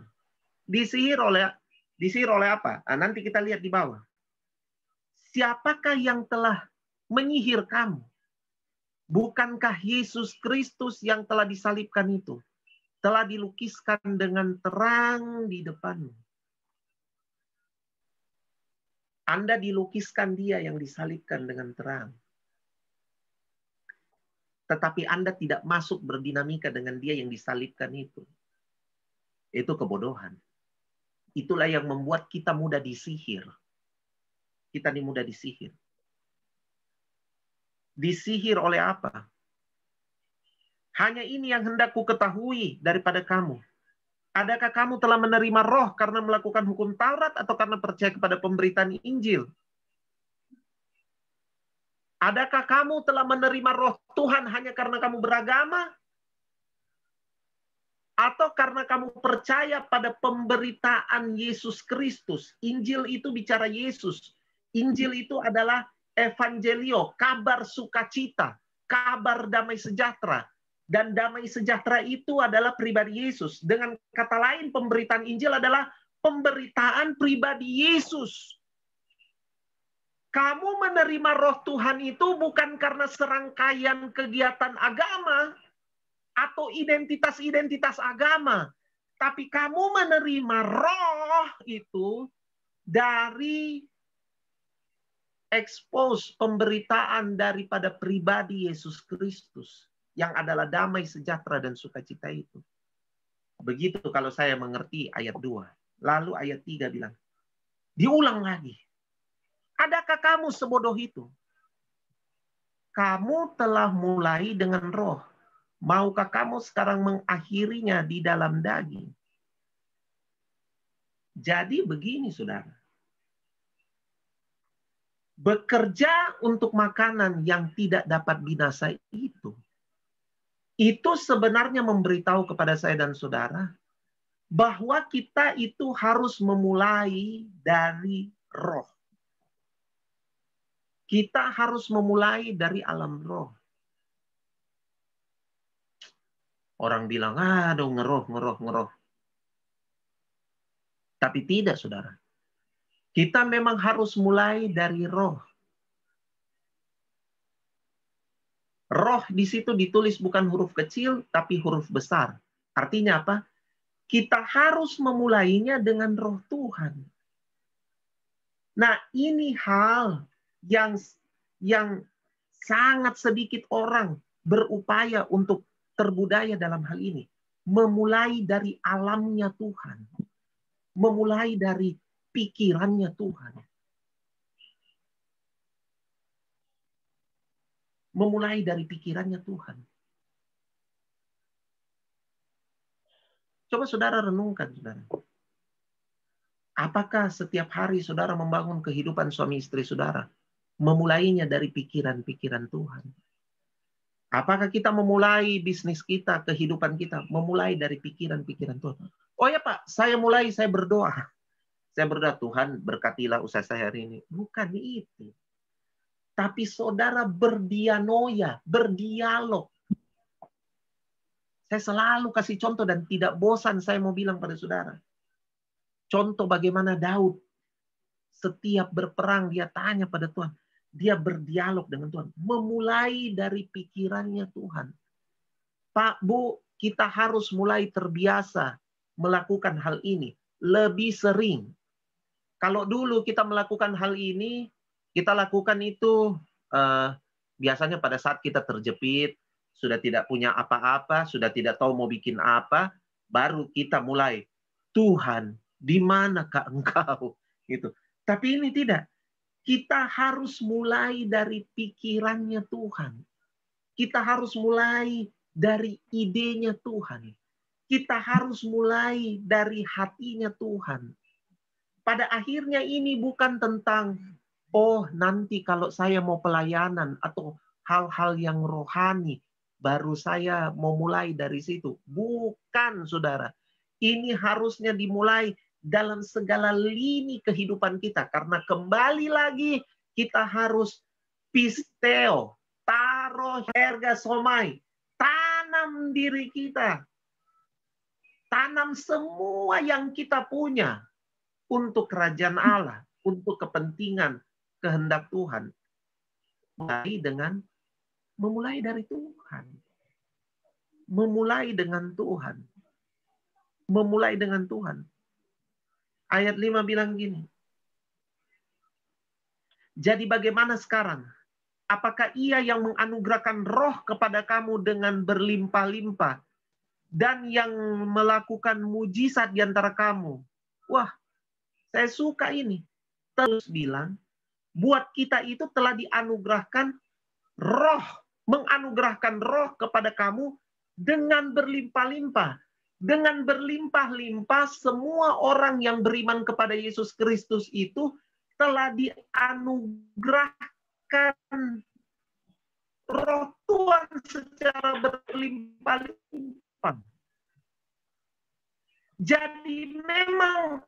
Disihir oleh apa? Nah, nanti kita lihat di bawah. Siapakah yang telah menyihir kamu? Bukankah Yesus Kristus yang telah disalibkan itu telah dilukiskan dengan terang di depanmu? Anda dilukiskan dia yang disalibkan dengan terang. Tetapi Anda tidak masuk berdinamika dengan dia yang disalibkan itu. Itu kebodohan. Itulah yang membuat kita mudah disihir. Kita ini mudah disihir. Disihir oleh apa? Hanya ini yang hendak ku ketahui daripada kamu. Adakah kamu telah menerima roh karena melakukan hukum Taurat atau karena percaya kepada pemberitaan Injil? Adakah kamu telah menerima roh Tuhan hanya karena kamu beragama? Atau karena kamu percaya pada pemberitaan Yesus Kristus? Injil itu bicara Yesus. Injil itu adalah evangelio, kabar sukacita, kabar damai sejahtera. Dan damai sejahtera itu adalah pribadi Yesus. Dengan kata lain, pemberitaan Injil adalah pemberitaan pribadi Yesus. Kamu menerima roh Tuhan itu bukan karena serangkaian kegiatan agama atau identitas-identitas agama. Tapi kamu menerima roh itu dari expose pemberitaan daripada pribadi Yesus Kristus. Yang adalah damai sejahtera dan sukacita itu. Begitu kalau saya mengerti ayat 2. Lalu ayat 3 bilang, diulang lagi. Adakah kamu sebodoh itu? Kamu telah mulai dengan roh. Maukah kamu sekarang mengakhirinya di dalam daging? Jadi begini, saudara. Bekerja untuk makanan yang tidak dapat binasa itu sebenarnya memberitahu kepada saya dan saudara bahwa kita itu harus memulai dari roh. Kita harus memulai dari alam roh. Orang bilang, aduh ngeroh. Tapi tidak, saudara. Kita memang harus mulai dari roh. Roh di situ ditulis bukan huruf kecil, tapi huruf besar. Artinya apa? Kita harus memulainya dengan roh Tuhan. Nah, ini hal yang sangat sedikit orang berupaya untuk terbudaya dalam hal ini. Memulai dari alamnya Tuhan. Memulai dari pikirannya Tuhan. Memulai dari pikirannya Tuhan. Coba saudara renungkan, saudara. Apakah setiap hari saudara membangun kehidupan suami istri saudara? Memulainya dari pikiran-pikiran Tuhan. Apakah kita memulai bisnis kita, kehidupan kita, memulai dari pikiran-pikiran Tuhan? Oh ya Pak, saya berdoa. Saya berdoa, Tuhan berkatilah usaha saya hari ini. Bukan itu. Tapi saudara berdianoia, berdialog. Saya selalu kasih contoh dan tidak bosan saya mau bilang pada saudara. Contoh bagaimana Daud setiap berperang dia tanya pada Tuhan. Dia berdialog dengan Tuhan. Memulai dari pikirannya Tuhan. Pak, Bu, kita harus mulai terbiasa melakukan hal ini. Lebih sering. Kalau dulu kita melakukan hal ini, kita lakukan itu biasanya pada saat kita terjepit, sudah tidak punya apa-apa, sudah tidak tahu mau bikin apa, baru kita mulai, Tuhan, di manakah Engkau? Gitu. Tapi ini tidak. Kita harus mulai dari pikirannya Tuhan. Kita harus mulai dari idenya Tuhan. Kita harus mulai dari hatinya Tuhan. pada akhirnya ini bukan tentang, oh nanti kalau saya mau pelayanan atau hal-hal yang rohani, baru saya mau mulai dari situ. Bukan, saudara. Ini harusnya dimulai dalam segala lini kehidupan kita. Karena kembali lagi, kita harus pisteo, taruh ergasomai, tanam diri kita. Tanam semua yang kita punya untuk kerajaan Allah, untuk kepentingan, kehendak Tuhan. Memulai dari Tuhan. Memulai dengan Tuhan. Memulai dengan Tuhan. Ayat 5 bilang gini. Jadi bagaimana sekarang? Apakah Ia yang menganugerahkan roh kepada kamu dengan berlimpah-limpah dan yang melakukan mujizat di antara kamu? Wah, saya suka ini. Terus bilang, buat kita itu telah dianugerahkan roh, menganugerahkan roh kepada kamu dengan berlimpah-limpah. Dengan berlimpah-limpah, semua orang yang beriman kepada Yesus Kristus itu telah dianugerahkan roh Tuhan secara berlimpah-limpah. Jadi memang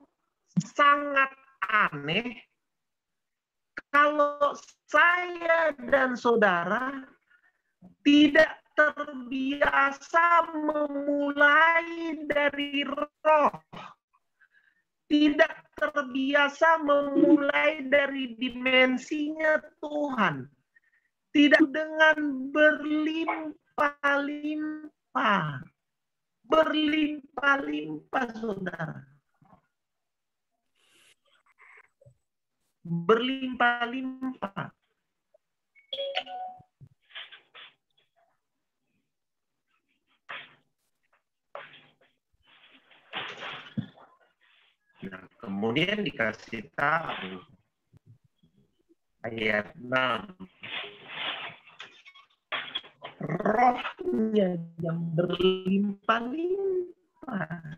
sangat aneh kalau saya dan saudara tidak terbiasa memulai dari roh. Tidak terbiasa memulai dari dimensinya Tuhan. Tidak dengan berlimpah-limpah. Berlimpah-limpah, saudara. Berlimpah-limpah. Nah, kemudian dikasih tahu ayat 6. Rohnya yang berlimpah-limpah.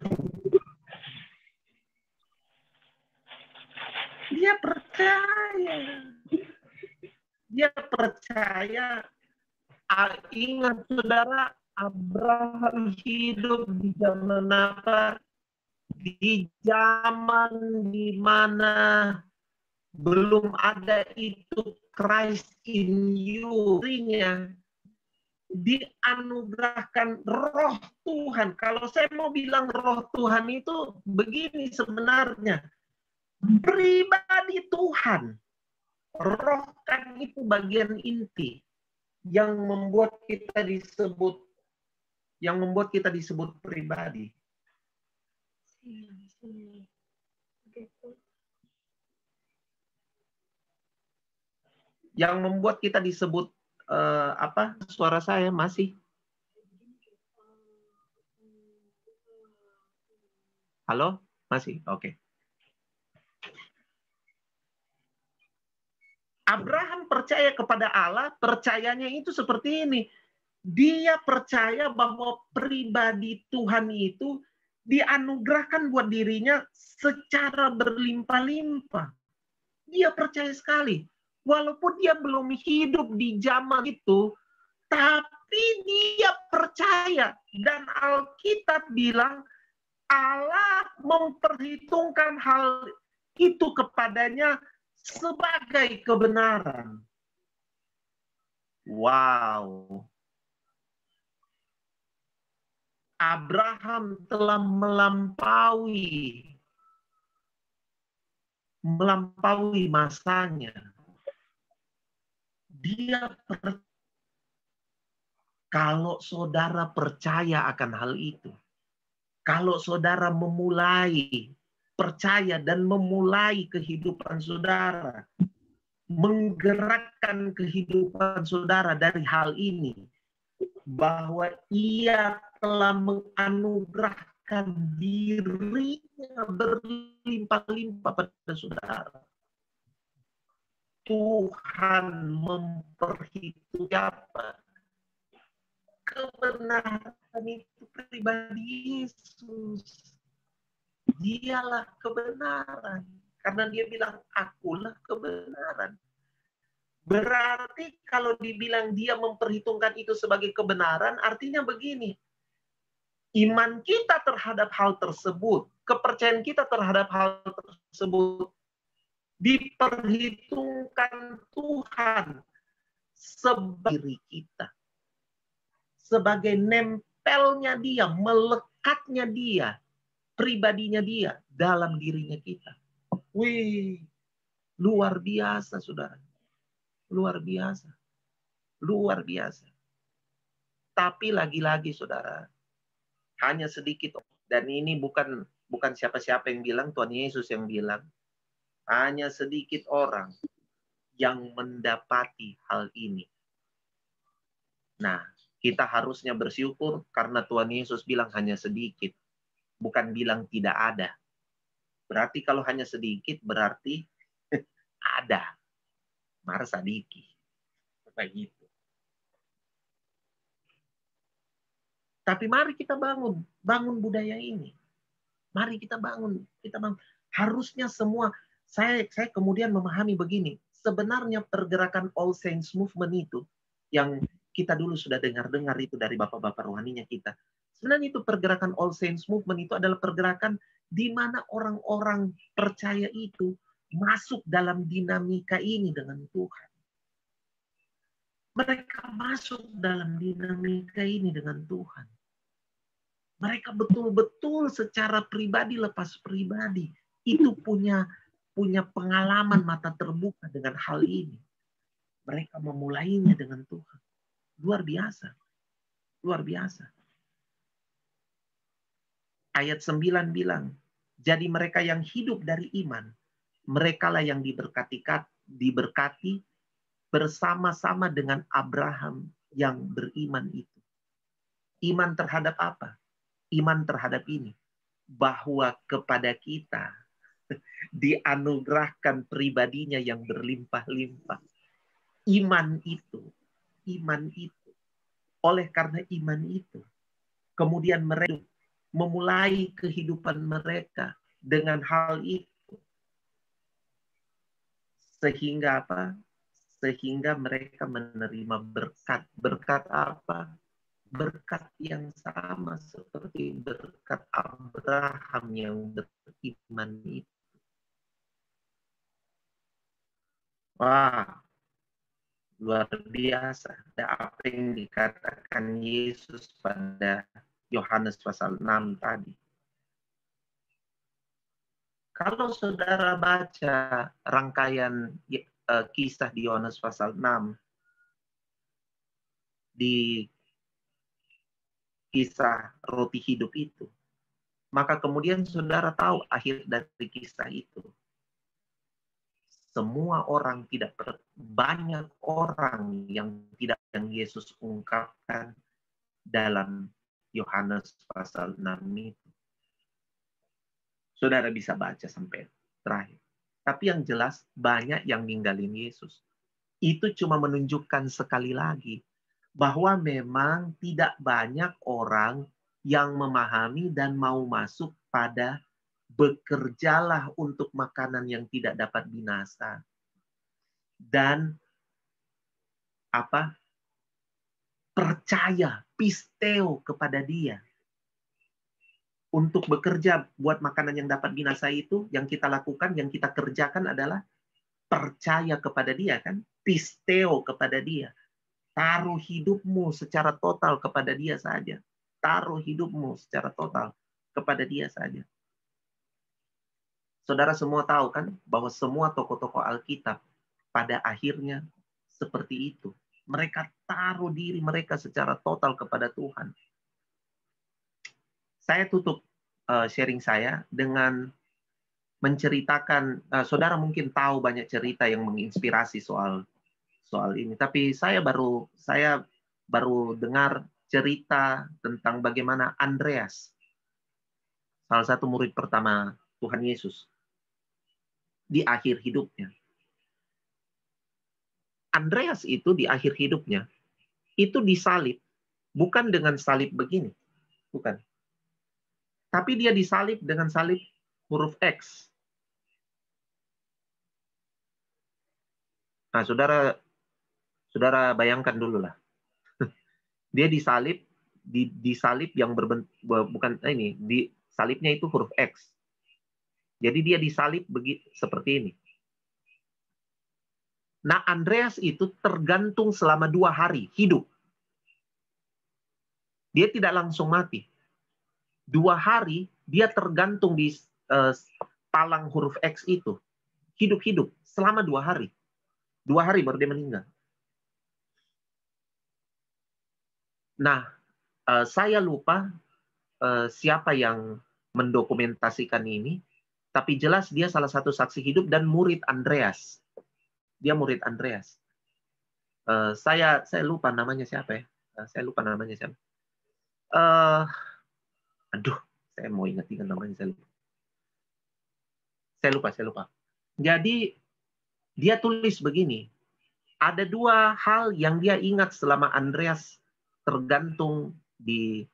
Dia percaya. Dia percaya. Ingat saudara, Abraham hidup di zaman apa? Di zaman di mana belum ada itu Christ in you. Dianugerahkan roh Tuhan. Kalau saya mau bilang roh Tuhan itu begini sebenarnya. Pribadi Tuhan. Roh kan itu bagian inti yang membuat kita disebut pribadi. Yang membuat kita disebut apa? Suara saya masih. Halo? Masih? Oke. Abraham percaya kepada Allah, percayanya itu seperti ini. Dia percaya bahwa pribadi Tuhan itu dianugerahkan buat dirinya secara berlimpah-limpah. Dia percaya sekali. Walaupun dia belum hidup di zaman itu, tapi dia percaya. Dan Alkitab bilang, Allah memperhitungkan hal itu kepadanya sebagai kebenaran. Wow. Abraham telah melampaui masanya. Kalau saudara percaya akan hal itu, kalau saudara percaya dan memulai kehidupan saudara, menggerakkan kehidupan saudara dari hal ini, bahwa Ia telah menganugerahkan dirinya berlimpah-limpah pada saudara. Tuhan memperhitungkan apa? Kebenaran itu pribadi Yesus. Dialah kebenaran. Karena dia bilang, akulah kebenaran. Berarti kalau dibilang dia memperhitungkan itu sebagai kebenaran, artinya begini. Iman kita terhadap hal tersebut, kepercayaan kita terhadap hal tersebut, diperhitungkan Tuhan sebagai diri kita. Sebagai nempelnya dia, melekatnya dia, pribadinya dia dalam dirinya kita. Wih, luar biasa, saudara. Luar biasa. Luar biasa. Tapi lagi-lagi, saudara, hanya sedikit. Dan ini bukan siapa-siapa yang bilang, Tuhan Yesus yang bilang. Hanya sedikit orang yang mendapati hal ini. Nah, kita harusnya bersyukur karena Tuhan Yesus bilang hanya sedikit. Bukan bilang tidak ada. Berarti kalau hanya sedikit, berarti ada. Marsa diki. Begitu. Tapi mari kita bangun budaya ini. Mari kita bangun. Harusnya semua, saya kemudian memahami begini. Sebenarnya pergerakan All Saints Movement itu, yang kita dulu sudah dengar itu dari bapak-bapak rohaninya kita. Sebenarnya itu pergerakan All Saints Movement itu adalah pergerakan di mana orang-orang percaya itu masuk dalam dinamika ini dengan Tuhan. Mereka masuk dalam dinamika ini dengan Tuhan. Mereka betul-betul secara pribadi lepas pribadi itu punya pengalaman mata terbuka dengan hal ini. Mereka memulainya dengan Tuhan. Luar biasa. Luar biasa. Ayat 9 bilang, jadi mereka yang hidup dari iman, merekalah yang diberkati bersama-sama dengan Abraham yang beriman itu. Iman terhadap apa? Iman terhadap ini. Bahwa kepada kita dianugerahkan pribadinya yang berlimpah-limpah. Iman itu. Oleh karena iman itu, kemudian mereka memulai kehidupan mereka dengan hal itu. Sehingga apa? Sehingga mereka menerima berkat. Berkat apa? Berkat yang sama seperti berkat Abraham yang beriman itu. Wah, luar biasa. Ada apa yang dikatakan Yesus pada Yohanes pasal 6 tadi. Kalau saudara baca rangkaian kisah di Yohanes pasal 6, di kisah roti hidup itu, maka kemudian saudara tahu akhir dari kisah itu. Semua orang banyak orang yang Yesus ungkapkan dalam Yohanes pasal 6 itu. Saudara bisa baca sampai terakhir. Tapi yang jelas banyak yang ninggalin Yesus. Itu cuma menunjukkan sekali lagi bahwa memang tidak banyak orang yang memahami dan mau masuk pada bekerjalah untuk makanan yang tidak dapat binasa. Dan percaya, pisteo kepada dia. Untuk bekerja buat makanan yang dapat binasa itu, yang kita lakukan, yang kita kerjakan adalah percaya kepada dia, kan? Pisteo kepada dia. Taruh hidupmu secara total kepada dia saja. Taruh hidupmu secara total kepada dia saja. Saudara semua tahu kan bahwa semua tokoh-tokoh Alkitab pada akhirnya seperti itu. Mereka taruh diri mereka secara total kepada Tuhan. Saya tutup sharing saya dengan menceritakan, saudara mungkin tahu banyak cerita yang menginspirasi soal ini. Tapi saya baru dengar cerita tentang bagaimana Andreas, salah satu murid pertama Tuhan Yesus, di akhir hidupnya. Andreas itu di akhir hidupnya, itu disalib, bukan dengan salib begini. Bukan. Tapi dia disalib dengan salib huruf X. Nah, saudara bayangkan dulu lah. Dia disalib, disalib yang berbentuk, bukan ini, di salibnya itu huruf X. Jadi dia disalib seperti ini. Nah, Andreas itu tergantung selama 2 hari hidup. Dia tidak langsung mati. 2 hari dia tergantung di palang huruf X itu. Hidup-hidup selama 2 hari. 2 hari baru dia meninggal. Nah, saya lupa siapa yang mendokumentasikan ini, tapi jelas dia salah satu saksi hidup dan murid Andreas. Dia murid Andreas. Saya lupa namanya siapa ya. Saya lupa namanya siapa. Aduh, saya mau ingat namanya, saya lupa. Jadi dia tulis begini, ada 2 hal yang dia ingat selama Andreas tergantung di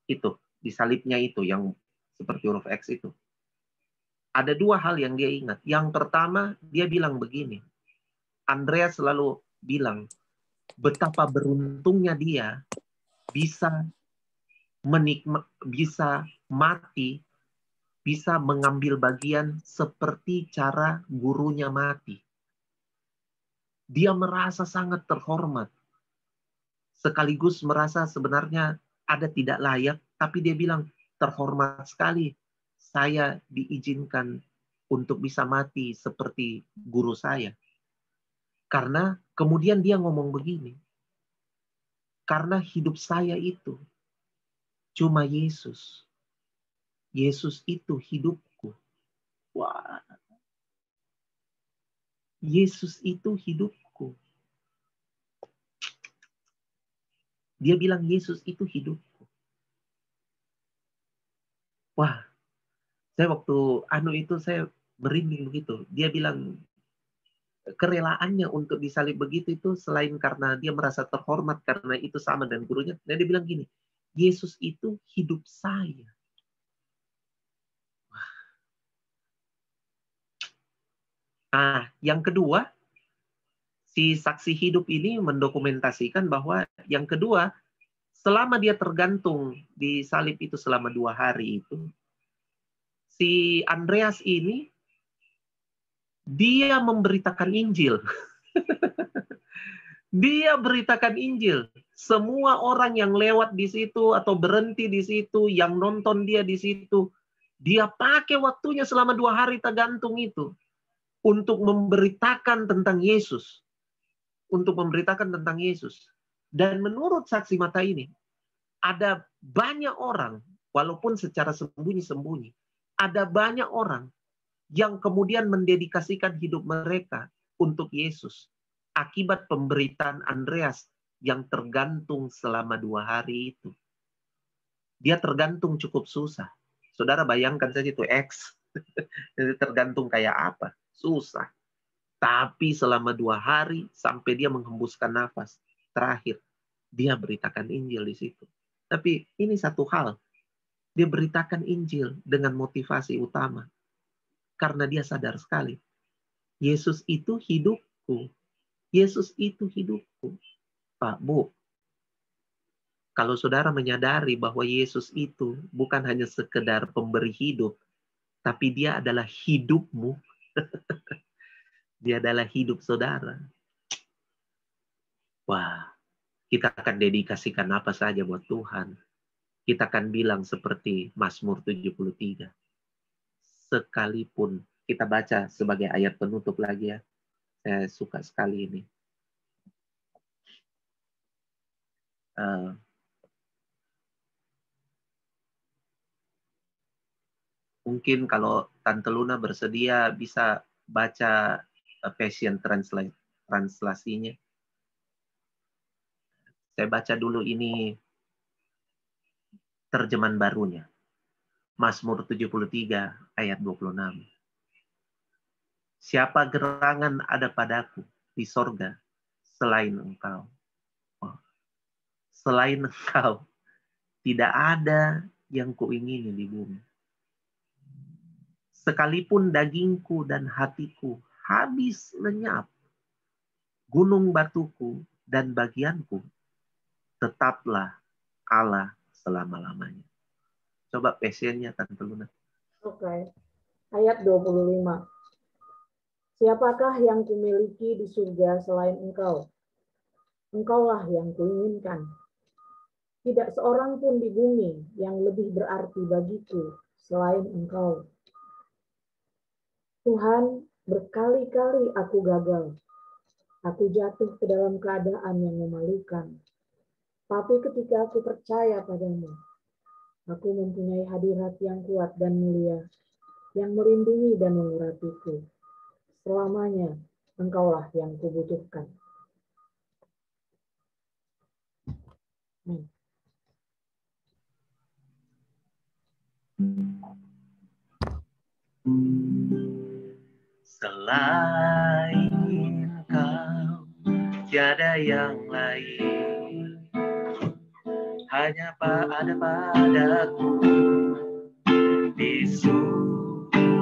itu, di salibnya itu yang seperti huruf X itu. Ada 2 hal yang dia ingat. Yang pertama, dia bilang begini. Andreas selalu bilang betapa beruntungnya dia bisa bisa mati, bisa mengambil bagian seperti cara gurunya mati. Dia merasa sangat terhormat. Sekaligus merasa sebenarnya ada tidak layak, tapi dia bilang terhormat sekali saya diizinkan untuk bisa mati seperti guru saya. Karena kemudian dia ngomong begini, karena hidup saya itu cuma Yesus. Yesus itu hidupku. Wah. Yesus itu hidupku. Dia bilang Yesus itu hidupku. Wah. Saya waktu saya merinding begitu. Dia bilang kerelaannya untuk disalib begitu itu selain karena dia merasa terhormat karena itu sama dengan gurunya. Dan dia bilang gini, Yesus itu hidup saya. Nah, yang kedua, si saksi hidup ini mendokumentasikan bahwa yang kedua, selama dia tergantung di salib itu selama 2 hari itu, si Andreas ini dia memberitakan Injil. Dia beritakan Injil. Semua orang yang lewat di situ atau berhenti di situ, yang nonton dia di situ, dia pakai waktunya selama 2 hari tergantung itu untuk memberitakan tentang Yesus. Untuk memberitakan tentang Yesus. Dan menurut saksi mata ini, ada banyak orang, walaupun secara sembunyi-sembunyi, ada banyak orang yang kemudian mendedikasikan hidup mereka untuk Yesus. Akibat pemberitaan Andreas yang tergantung selama 2 hari itu. Dia tergantung cukup susah. Saudara bayangkan saja itu X. Tergantung kayak apa. Susah. Tapi selama 2 hari sampai dia menghembuskan nafas. Terakhir, dia beritakan Injil di situ. Tapi ini satu hal. Dia beritakan Injil dengan motivasi utama. Karena dia sadar sekali. Yesus itu hidupku. Yesus itu hidupku. Pak, Bu. Kalau saudara menyadari bahwa Yesus itu bukan hanya sekedar pemberi hidup. Tapi dia adalah hidupmu. Dia adalah hidup saudara. Wah. Kita akan dedikasikan apa saja buat Tuhan. Kita akan bilang seperti Mazmur 73. Sekalipun kita baca sebagai ayat penutup lagi ya. Saya suka sekali ini. Mungkin kalau Tante Luna bersedia bisa baca Passion translasinya. Saya baca dulu ini terjemahan barunya. Mazmur 73 ayat 26. Siapa gerangan ada padaku di sorga selain engkau? Selain engkau, tidak ada yang kuingini di bumi. Sekalipun dagingku dan hatiku habis lenyap. Gunung batuku dan bagianku, tetaplah Allah selama-lamanya. Coba pasiennya Tante Luna. Oke. Ayat 25. Siapakah yang kumiliki di surga selain engkau? Engkaulah yang kuinginkan. Tidak seorang pun di bumi yang lebih berarti bagiku selain engkau. Tuhan, berkali-kali aku gagal. Aku jatuh ke dalam keadaan yang memalukan. Tapi ketika aku percaya padamu, aku mempunyai hadirat yang kuat dan mulia, yang melindungi dan mengurapiku. Selamanya engkaulah yang kubutuhkan. Selain kau, tiada yang lain. Hanya ada padaku di surga.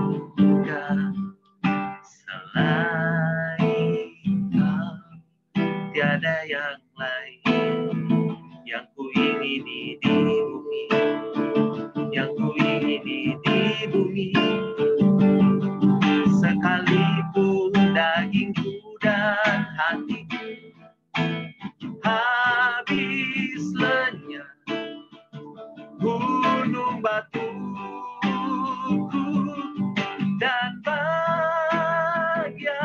Selain kau, tiada yang lain. Yang kuingini di bumi, yang kuingini di bumi. Sekalipun dagingku dan hatiku habis lenyap, gunung batuku dan bagianku,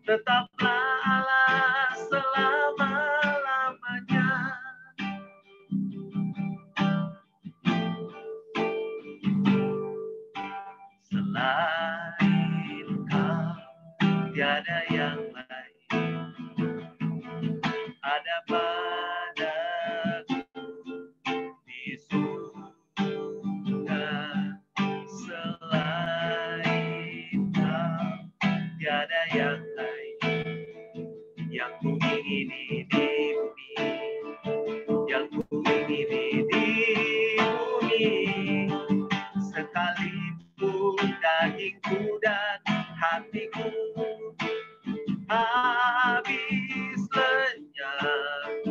tetaplah Allah selama-lamanya. Selain kau, tiada yang lain. Ada padaku di surga. Selain kau, tiada yang lain. Yang kuingini di bumi, yang kuingini di bumi. Sekalipun dagingku dan hatiku habis lenyap,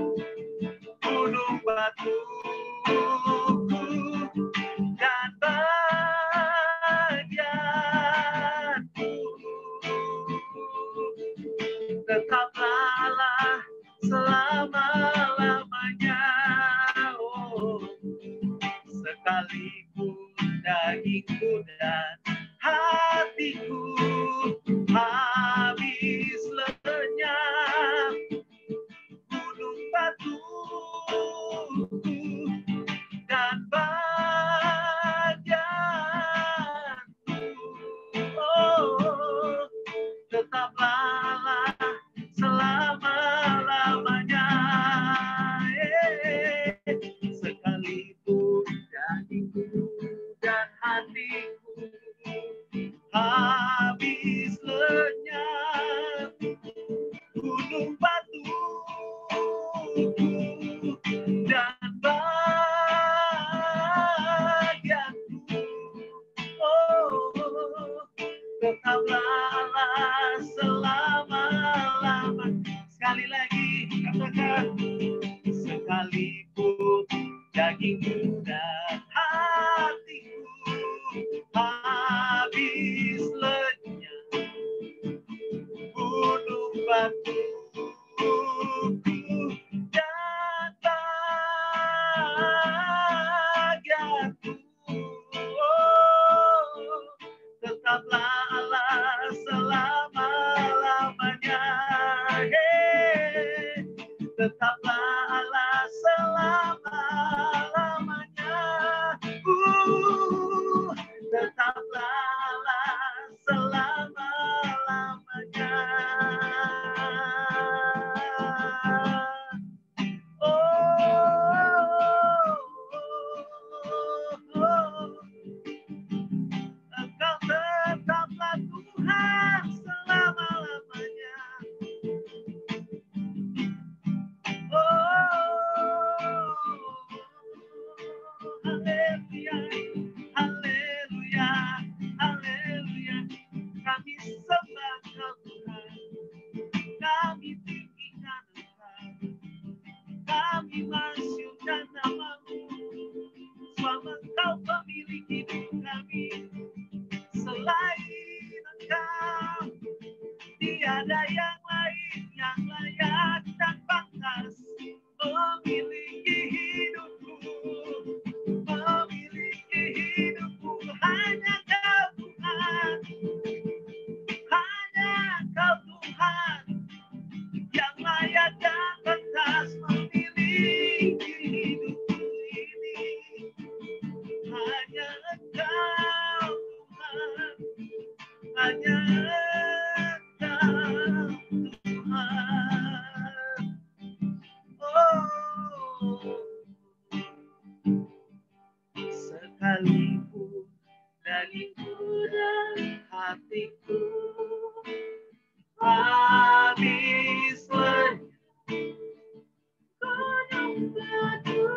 gunung batuku dan bagianku, tetaplah Allah selama-lamanya. Oh, sekalipun dagingku dan hatiku habis lenyap, gunung batuku dan bagianku, oh, tetaplah Allah selama-lamanya. Sekalipun dagingku dan hatiku habis lenyap, gunung batuku dan bagianku, oh, tetaplah Allah selama-lamanya. Sekali lagi katakan, sekalipun dagingku dan hatiku habis lenyap, gunung batuku dan bagianku, oh, tetaplah Allah selama-lamanya. Hey, tetaplah Allah selama-lamanya. tiada yang lain yang layak dan pantas memiliki hidupku, hanya Kau Tuhan, hanya Kau Tuhan yang layak dan pantas memiliki hidupku ini, hanya Engkau Tuhan, hanya Engkau Tuhan. Oh, sekalipun dagingku dan hatiku habis lenyap gunung batuku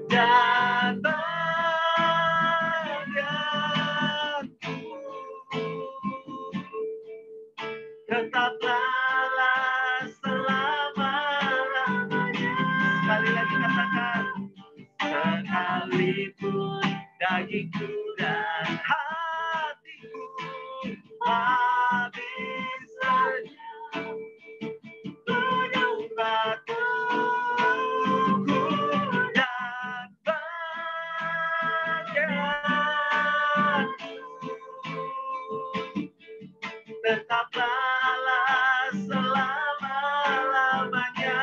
dan badanku, tetaplah selama-lamanya. Sekali lagi katakan, sekalipun dagingku dan hatiku habis lenyap gunung batuku dan badanku, tetaplah selama-lamanya,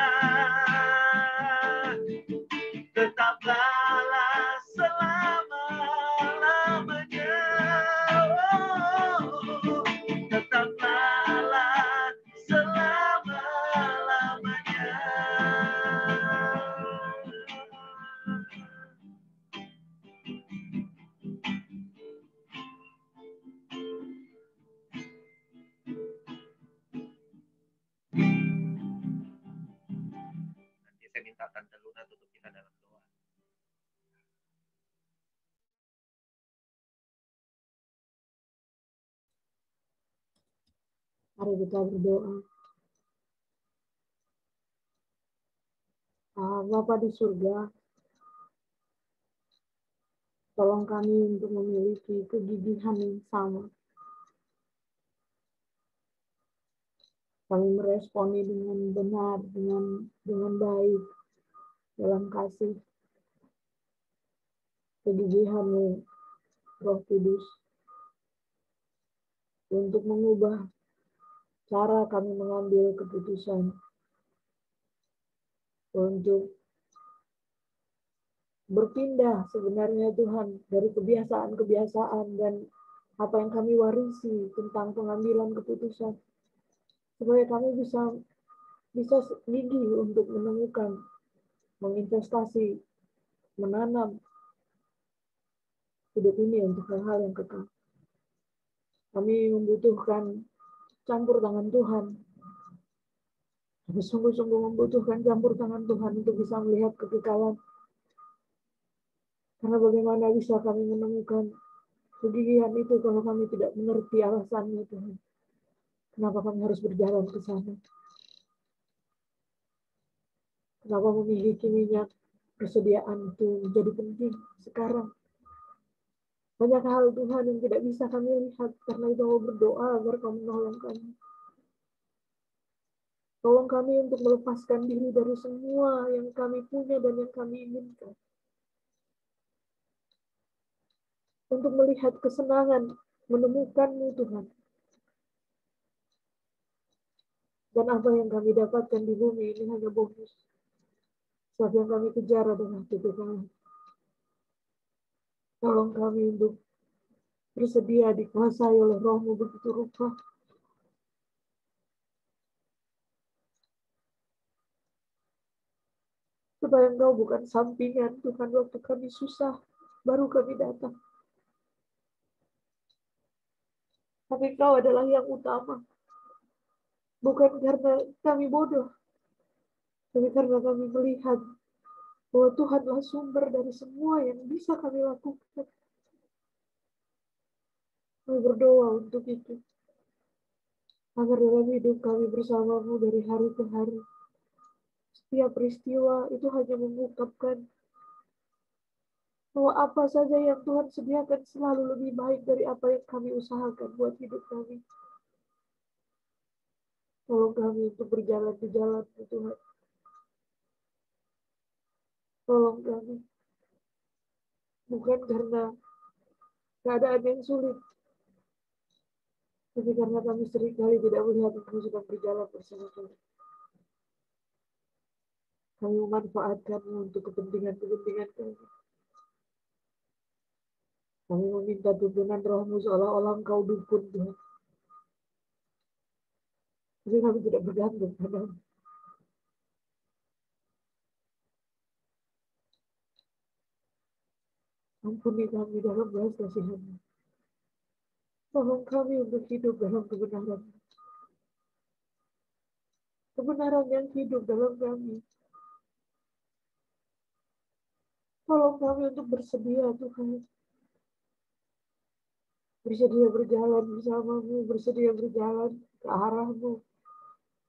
tetaplah selama-lamanya, oh, tetaplah selama-lamanya. Nanti saya minta Tante Luna tutup kita dalam doa. Mari kita berdoa. Bapa di surga, tolong kami untuk memiliki kegigihan yang sama. Kami meresponi dengan benar, dengan baik, dalam kasih. Kegigihan-Mu, Roh Kudus, untuk mengubah cara kami mengambil keputusan, untuk berpindah sebenarnya Tuhan dari kebiasaan-kebiasaan dan apa yang kami warisi tentang pengambilan keputusan, supaya kami bisa gigih untuk menemukan, menginvestasi, menanam hidup ini untuk hal-hal yang kekal. Kami membutuhkan campur tangan Tuhan. Kami sungguh-sungguh membutuhkan campur tangan Tuhan untuk bisa melihat kekekalan. Karena bagaimana bisa kami menemukan kegigihan itu kalau kami tidak mengerti alasannya, Tuhan. Kenapa kami harus berjalan ke sana? Kenapa memiliki minyak persediaan itu menjadi penting sekarang? Banyak hal Tuhan yang tidak bisa kami lihat, karena itu mau berdoa agar Kau menolong kami. Tolong kami untuk melepaskan diri dari semua yang kami punya dan yang kami inginkan. Untuk melihat kesenangan, menemukan-Mu Tuhan. Dan apa yang kami dapatkan di bumi ini hanya bonus. Sebab yang kami kejar adalah kekekalan. Tolong kami untuk bersedia dikuasai oleh Roh-Mu begitu rupa. Supaya Engkau bukan sampingan, Tuhan, waktu kami susah, baru kami datang. Tapi Engkau adalah yang utama. Bukan karena kami bodoh, tapi karena kami melihat bahwa Tuhanlah sumber dari semua yang bisa kami lakukan. Kami berdoa untuk itu. Agar dalam hidup kami bersama-Mu dari hari ke hari, setiap peristiwa itu hanya mengungkapkan bahwa apa saja yang Tuhan sediakan selalu lebih baik dari apa yang kami usahakan buat hidup kami. Tolong kami untuk berjalan di jalan-Mu Tuhan. Tolong kami. Bukan karena keadaan yang sulit, tapi karena kami seringkali tidak melihat Engkau sedang berjalan bersama kami. Kami memanfaatkan-Mu untuk kepentingan-kepentingan kami. Kami meminta tuntunan Roh-Mu seolah-olah Engkau dukun, Tuhan. Tapi kami tidak bergantung padamu. Ampuni kami dalam belas kasihan-Mu. Tolong kami untuk hidup dalam kebenaran. Kebenaran yang hidup dalam kami. Tolong kami untuk bersedia, Tuhan. Bersedia berjalan bersama-Mu, bersedia berjalan ke arah-Mu,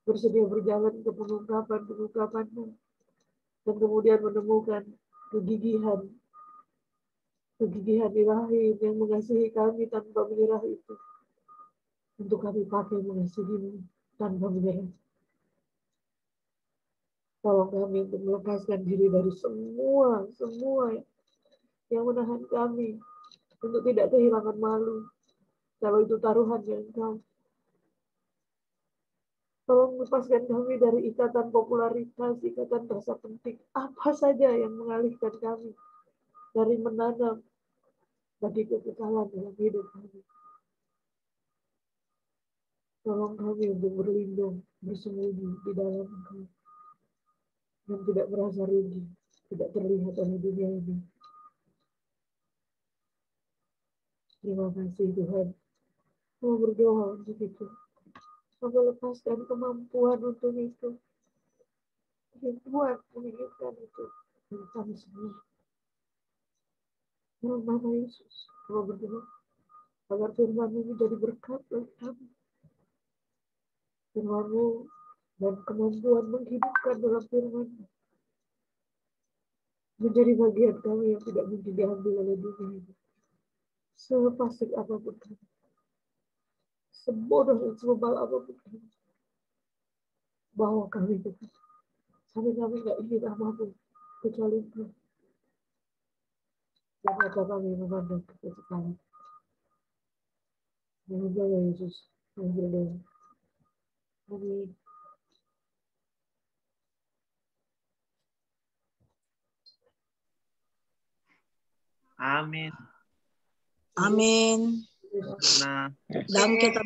bersedia berjalan ke pengungkapan-pengungkapan-Mu, dan kemudian menemukan kegigihan ilahi yang mengasihi kami tanpa menyerah itu, untuk kami pakai mengasihi-Mu tanpa menyerah. Tolong kami untuk melepaskan diri dari semua yang menahan kami untuk tidak kehilangan malu kalau itu taruhan yang Engkau. Tolong lepaskan kami dari ikatan popularitas, ikatan rasa penting, apa saja yang mengalihkan kami dari menanam bagi kekekalan dalam hidup kami. Tolong kami untuk berlindung, bersembunyi di dalam Engkau, dan tidak merasa rugi, tidak terlihat oleh dunia ini. Terima kasih Tuhan. Mau berdoa untuk itu. Mau lepaskan kemampuan untuk itu. Tuhan menginginkan itu dari kami semua. Dalam nama Yesus, mau berdoa agar firman-Mu menjadi berkat bagi kami. Firman-Mu dan kemampuan menghidupkan dalam firman-Mu menjadi bagian kami yang tidak mungkin diambil oleh dunia ini. Sepasik apapun kami, sebodoh dan sebebal apapun kami, bawa kami Tuhan. Sampai kami tidak ingin apapun kecuali Engkau. Dan mata kami memandang ke sekarang. Menjaga Yesus, kami berdoa. Amin. Amin. Amin. Nah, Dalam kita